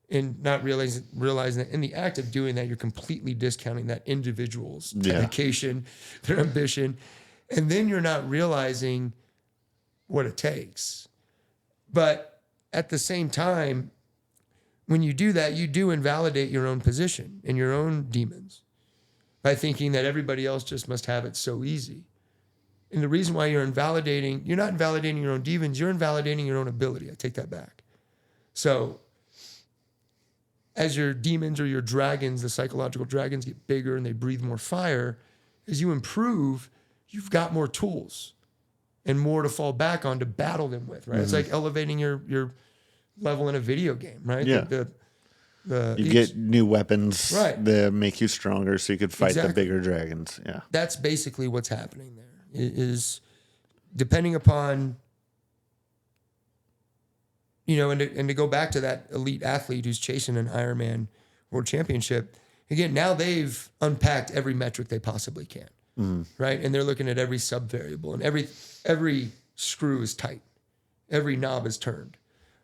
And not realizing that in the act of doing that, you're completely discounting that individual's dedication, their ambition. And then you're not realizing what it takes. But at the same time, when you do that, you do invalidate your own position and your own demons by thinking that everybody else just must have it so easy. And the reason why you're not invalidating your own demons, you're invalidating your own ability. I take that back. So as your demons or your dragons, the psychological dragons, get bigger and they breathe more fire, as you improve, you've got more tools and more to fall back on to battle them with, right? It's like elevating your level in a video game, right? Yeah. You get new weapons that make you stronger so you could fight the bigger dragons. Yeah. That's basically what's happening there. is depending upon, and to go back to that elite athlete who's chasing an Ironman World Championship, again, now they've unpacked every metric they possibly can, right? And they're looking at every sub-variable, and every screw is tight. Every knob is turned.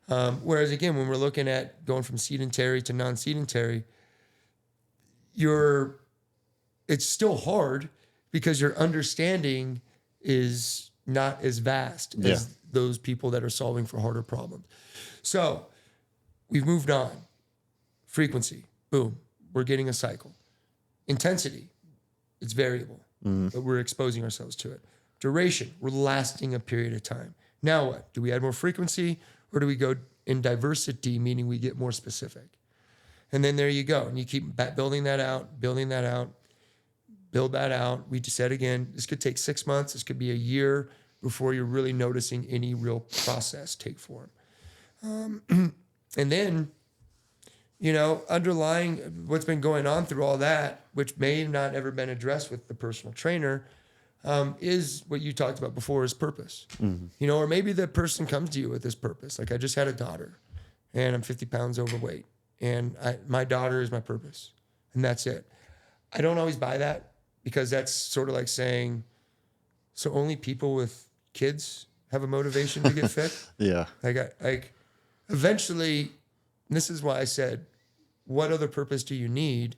Whereas, again, when we're looking at going from sedentary to non-sedentary, it's still hard because your understanding is not as vast as those people that are solving for harder problems. So we've moved on. Frequency, boom, we're getting a cycle. Intensity, it's variable, but we're exposing ourselves to it. Duration, we're lasting a period of time. Now what? Do we add more frequency, or do we go in diversity, meaning we get more specific? And then there you go. And you keep building that out, build that out. We just said again, this could take 6 months. This could be a year before you're really noticing any real process take form. And then, underlying what's been going on through all that, which may not ever been addressed with the personal trainer, is what you talked about before, is purpose. Or maybe the person comes to you with this purpose. Like, I just had a daughter and I'm 50 pounds overweight, and my daughter is my purpose, and that's it. I don't always buy that, because that's sort of like saying, so only people with kids have a motivation to get fit? Yeah. Like eventually, and this is why I said, what other purpose do you need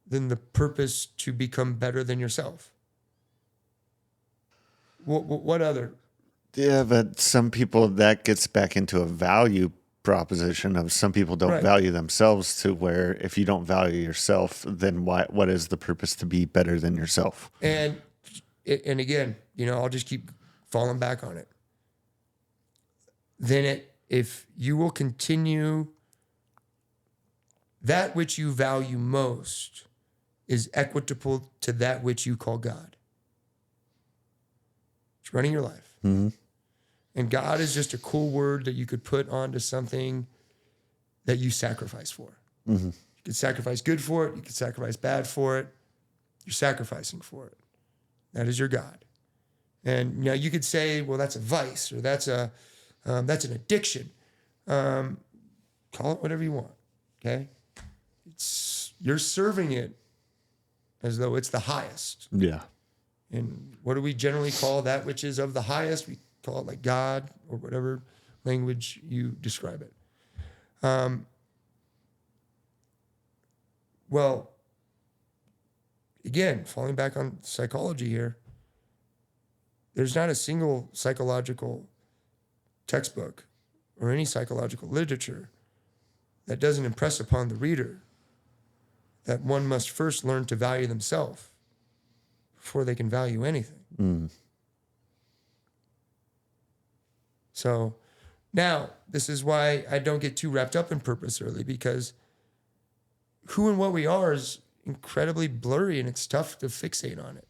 than the purpose to become better than yourself? What other? Yeah, but some people, that gets back into a value proposition of some people don't value themselves, to where if you don't value yourself, then what is the purpose to be better than yourself? And again, I'll just keep falling back on it. Then if you will continue, that which you value most is equitable to that which you call God. It's running your life. And God is just a cool word that you could put onto something that you sacrifice for. You could sacrifice good for it. You could sacrifice bad for it. You're sacrificing for it. That is your God. And you could say, well, that's a vice, or that's an addiction. Call it whatever you want. Okay, you're serving it as though it's the highest. Yeah. And what do we generally call that which is of the highest? We call it like God, or whatever language you describe it. Well, again, falling back on psychology here, there's not a single psychological textbook or any psychological literature that doesn't impress upon the reader that one must first learn to value themselves before they can value anything. So now, this is why I don't get too wrapped up in purpose early, because who and what we are is incredibly blurry, and it's tough to fixate on it.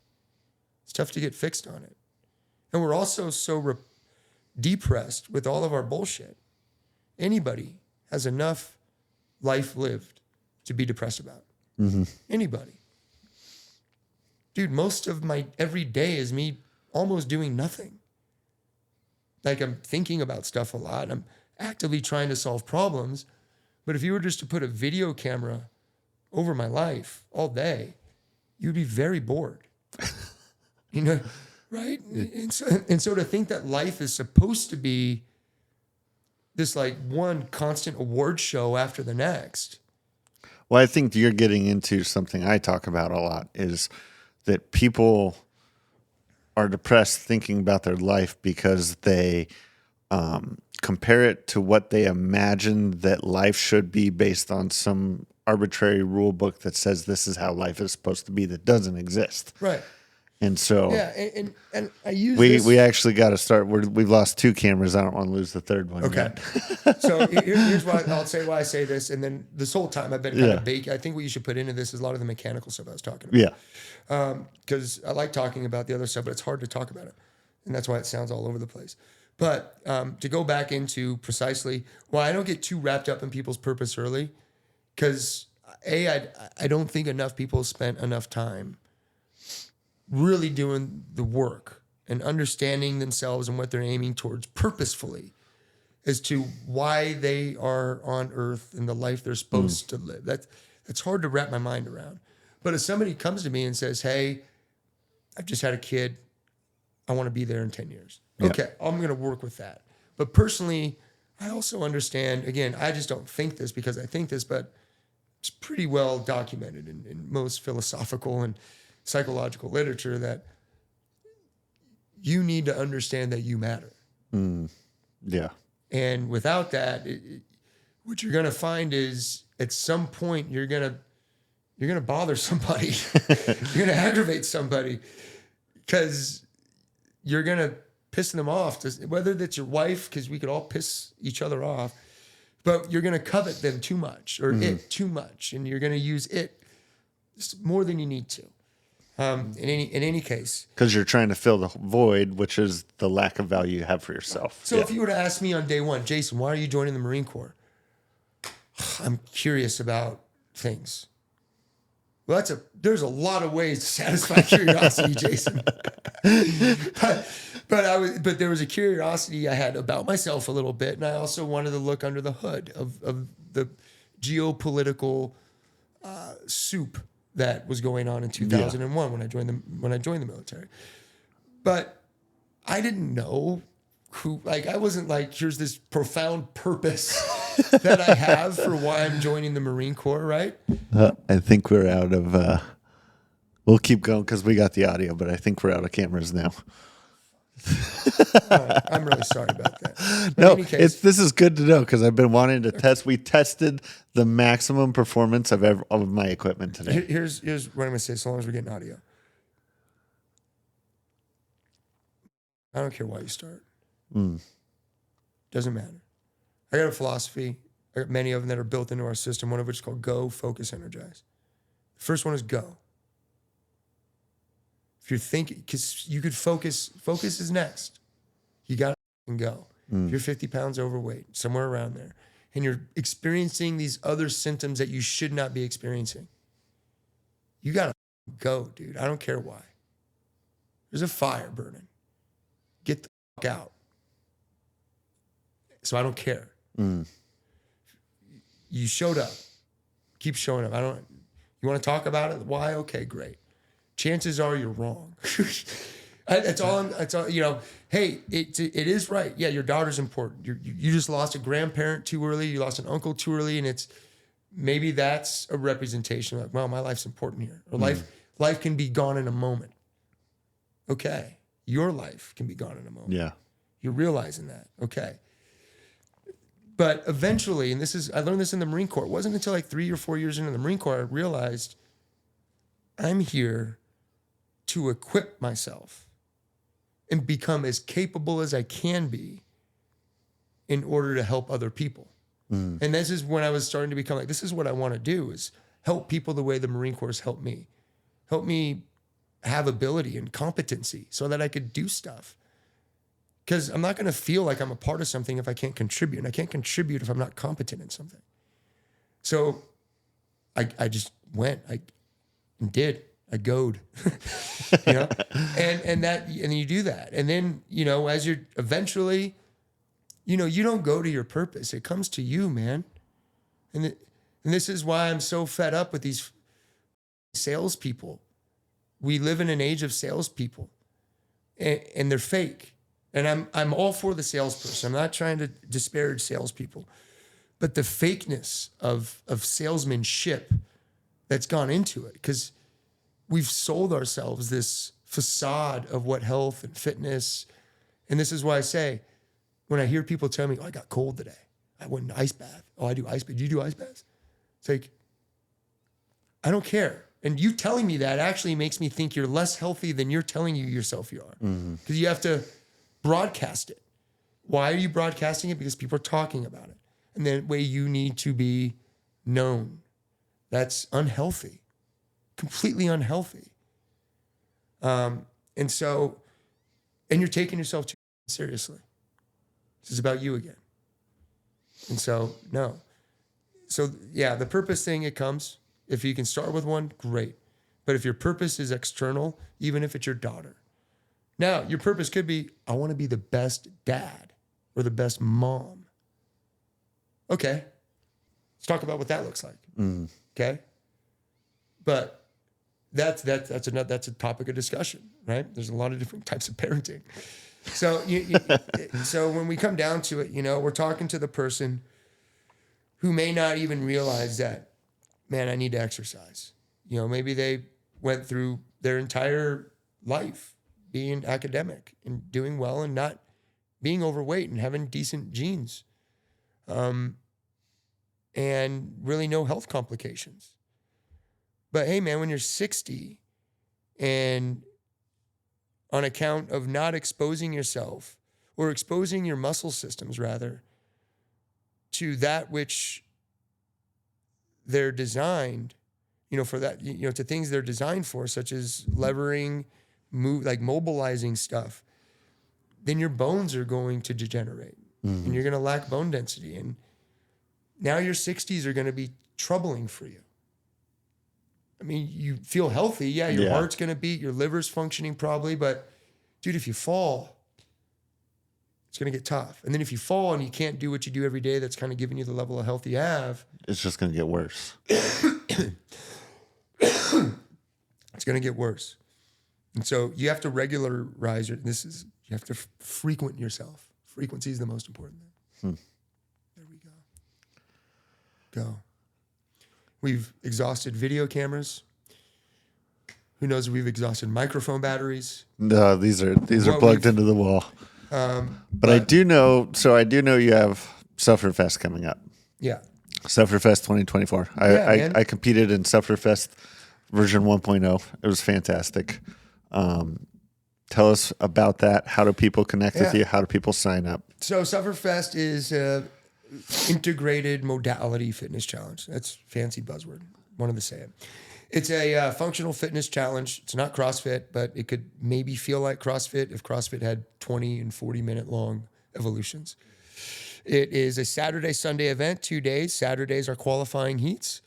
It's tough to get fixed on it. And we're also so depressed with all of our bullshit. Anybody has enough life lived to be depressed about. Anybody. Dude, most of my every day is me almost doing nothing. Like, I'm thinking about stuff a lot. I'm actively trying to solve problems. But if you were just to put a video camera over my life all day, you'd be very bored. Right? And so to think that life is supposed to be this like one constant award show after the next. Well, I think you're getting into something I talk about a lot, is that people are depressed thinking about their life because they compare it to what they imagine that life should be based on some arbitrary rule book that says this is how life is supposed to be, that doesn't exist. Right. And so and I use we actually got to start. We've lost 2 cameras. I don't want to lose the third one. Okay. So here's why I'll say why I say this. And then this whole time I've been kind of I think what you should put into this is a lot of the mechanical stuff I was talking about. Yeah. Because I like talking about the other stuff, but it's hard to talk about it. And that's why it sounds all over the place. But to go back into precisely why I don't get too wrapped up in people's purpose early, because I don't think enough people spent enough time really doing the work and understanding themselves and what they're aiming towards purposefully as to why they are on earth and the life they're supposed to live. That's hard to wrap my mind around. But if somebody comes to me and says, hey, I've just had a kid, I want to be there in 10 years. Yeah. Okay, I'm going to work with that. But personally, I also understand, again, I just don't think this because I think this, but it's pretty well documented in most philosophical and psychological literature that you need to understand that you matter. Yeah. And without that, what you're going to find is at some point you're going to bother somebody. You're going to aggravate somebody because you're going to piss them off. Whether that's your wife, because we could all piss each other off, but you're going to covet them too much or it too much. And you're going to use it more than you need to. In any case. Because you're trying to fill the void, which is the lack of value you have for yourself. So if you were to ask me on day one, Jason, why are you joining the Marine Corps? I'm curious about things. Well, there's a lot of ways to satisfy curiosity, Jason. but there was a curiosity I had about myself a little bit, and I also wanted to look under the hood of the geopolitical soup that was going on in 2001 when I joined the military. But I didn't know I wasn't like, here's this profound purpose that I have for why I'm joining the Marine Corps, right? I think we're out of, we'll keep going because we got the audio, but I think we're out of cameras now. I'm really sorry about that. But No, in any case, this is good to know because I've been wanting to test. We tested the maximum performance of my equipment today. here's what I'm going to say, so long as we're getting audio. I don't care why you start. Doesn't matter. I got a philosophy. I got many of them that are built into our system, one of which is called go, focus, energize. The first one is go. If you're thinking, because you could focus is next. You got to go. If you're 50 pounds overweight, somewhere around there, and you're experiencing these other symptoms that you should not be experiencing, you got to go, dude. I don't care why. There's a fire burning. Get the fuck out. So I don't care. You showed up. Keep showing up. You want to talk about it? Why? Okay, great. Chances are you're wrong. That's all. Hey, it is right. Yeah, your daughter's important. You just lost a grandparent too early. You lost an uncle too early, and maybe that's a representation of like, well, my life's important here, or life can be gone in a moment. Okay, your life can be gone in a moment. Yeah, you're realizing that. Okay, but eventually, and I learned this in the Marine Corps. It wasn't until like 3 or 4 years into the Marine Corps I realized I'm here to equip myself and become as capable as I can be in order to help other people. And this is when I was starting to become like, this is what I want to do, is help people the way the Marine Corps has helped me. Help me have ability and competency so that I could do stuff. Because I'm not going to feel like I'm a part of something if I can't contribute. And I can't contribute if I'm not competent in something. So I just went. I goed. And then you do that. And then, as you're eventually, you don't go to your purpose. It comes to you, man. And this is why I'm so fed up with these salespeople. We live in an age of salespeople, and they're fake. And I'm all for the salesperson. I'm not trying to disparage salespeople, but the fakeness of salesmanship that's gone into it, because we've sold ourselves this facade of what health and fitness. And this is why I say, when I hear people tell me, oh, I got cold today, I went in an ice bath. Oh, I do ice baths. Do you do ice baths? It's like, I don't care. And you telling me that actually makes me think you're less healthy than you're telling you yourself you are. Because you have to broadcast it. Why are you broadcasting it? Because people are talking about it. And that way you need to be known. That's unhealthy. Completely unhealthy. And you're taking yourself too seriously. This is about you again. And so, no. So, yeah, the purpose thing, it comes. If you can start with one, great. But if your purpose is external, even if it's your daughter, now your purpose could be, I want to be the best dad or the best mom. Okay. Let's talk about what that looks like. Okay. But that's a topic of discussion, right? There's a lot of different types of parenting. So so when we come down to it, we're talking to the person who may not even realize that, man, I need to exercise. Maybe they went through their entire life being academic and doing well and not being overweight and having decent genes. And really no health complications. But hey, man, when you're 60 and on account of not exposing yourself or exposing your muscle systems rather to that which they're designed, for that, to things they're designed for, such as levering, mobilizing stuff, then your bones are going to degenerate and you're going to lack bone density. And now your 60s are going to be troubling for you. I mean, you feel healthy. Yeah, your heart's going to beat, your liver's functioning probably. But, dude, if you fall, it's going to get tough. And then if you fall and you can't do what you do every day that's kind of giving you the level of health you have, it's just going to get worse. It's going to get worse. And so you have to regularize you have to frequent yourself. Frequency is the most important thing. There we go. We've exhausted video cameras. Who knows if we've exhausted microphone batteries? No, these are plugged into the wall. But I do know you have Sufferfest coming up. Yeah. Sufferfest 2024. I competed in Sufferfest version 1.0. It was fantastic. Tell us about that. How do people connect with you? How do people sign up? So Sufferfest is integrated modality fitness challenge. That's fancy buzzword. Wanted to say it. It's a functional fitness challenge. It's not CrossFit, but it could maybe feel like CrossFit if CrossFit had 20 and 40-minute long evolutions. It is a Saturday, Sunday event, 2 days. Saturdays are qualifying heats,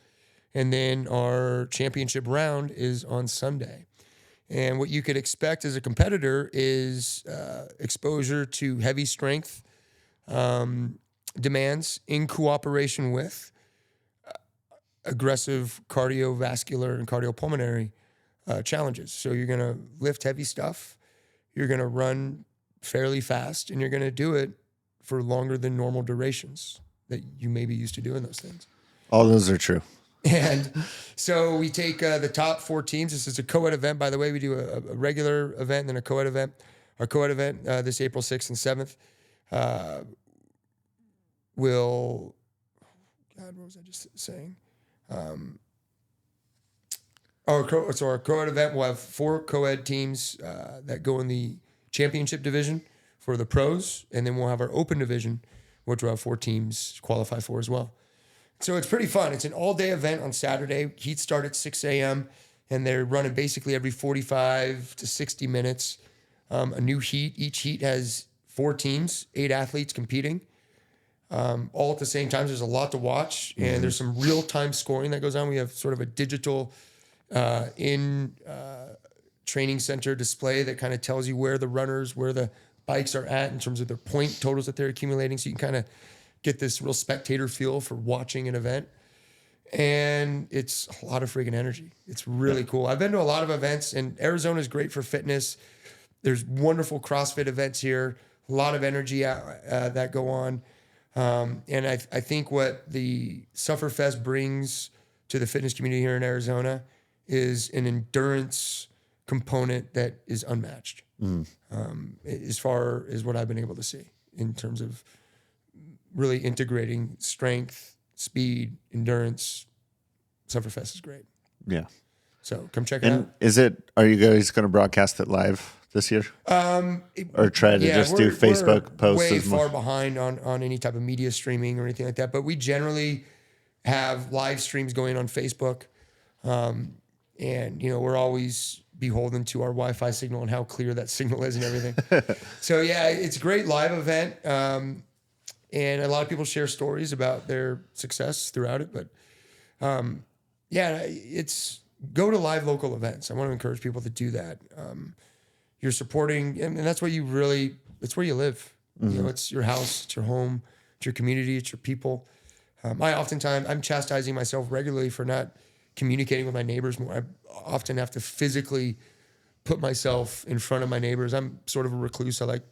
and then our championship round is on Sunday. And what you could expect as a competitor is exposure to heavy strength demands in cooperation with aggressive cardiovascular and cardiopulmonary challenges. So you're going to lift heavy stuff, you're going to run fairly fast, and you're going to do it for longer than normal durations that you may be used to doing those things. All those are true. And so we take the top 4 teams. This is a co-ed event, by the way. We do a regular event and then a co-ed event. Our co-ed event this April 6th and 7th what was I just saying? Our co-ed event will have 4 co-ed teams that go in the championship division for the pros, and then we'll have our open division, which will have 4 teams qualify for as well. So it's pretty fun. It's an all-day event on Saturday. Heats start at 6 a.m., and they're running basically every 45 to 60 minutes. A new heat. Each heat has 4 teams, 8 athletes competing, all at the same time. There's a lot to watch, and there's some real-time scoring that goes on. We have sort of a digital training center display that kind of tells you where the bikes are at in terms of their point totals that they're accumulating. So you can kind of get this real spectator feel for watching an event. And it's a lot of friggin' energy. It's really cool. I've been to a lot of events, and Arizona is great for fitness. There's wonderful CrossFit events here, a lot of energy that go on. And I think what the Sufferfest brings to the fitness community here in Arizona is an endurance component that is unmatched as far as what I've been able to see in terms of really integrating strength, speed, endurance. Sufferfest is great. Yeah. So come check it out. Are you guys going to broadcast it live this year? Or try to just do Facebook posts? We're way far behind on any type of media streaming or anything like that. But we generally have live streams going on Facebook. And, we're always beholden to our Wi-Fi signal and how clear that signal is and everything. So, yeah, it's a great live event. And a lot of people share stories about their success throughout it. But, it's go to live local events. I want to encourage people to do that. You're supporting, and that's what you really, it's where you live. You know, it's your house, it's your home, it's your community, it's your people. I'm chastising myself regularly for not communicating with my neighbors more. I often have to physically put myself in front of my neighbors. I'm sort of a recluse. I like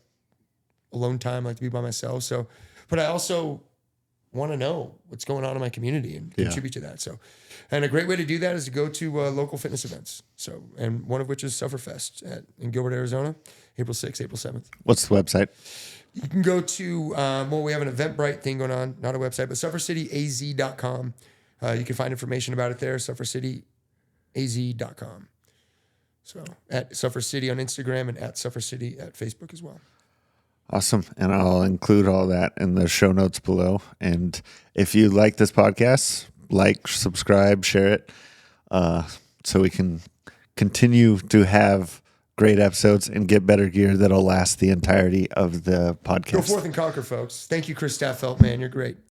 alone time, I like to be by myself. So, but I also want to know what's going on in my community and contribute to that. So, and a great way to do that is to go to local fitness events. So, and one of which is Sufferfest in Gilbert, Arizona, April 6th, April 7th. What's the website? You can go to, we have an Eventbrite thing going on, not a website, but suffercityaz.com. You can find information about it there, suffercityaz.com. So at Suffer City on Instagram and at Suffer City at Facebook as well. Awesome. And I'll include all that in the show notes below. And if you like this podcast, like, subscribe, share it, so we can continue to have great episodes and get better gear that'll last the entirety of the podcast. Go forth and conquer, folks. Thank you, Chris Staffelt, man. You're great.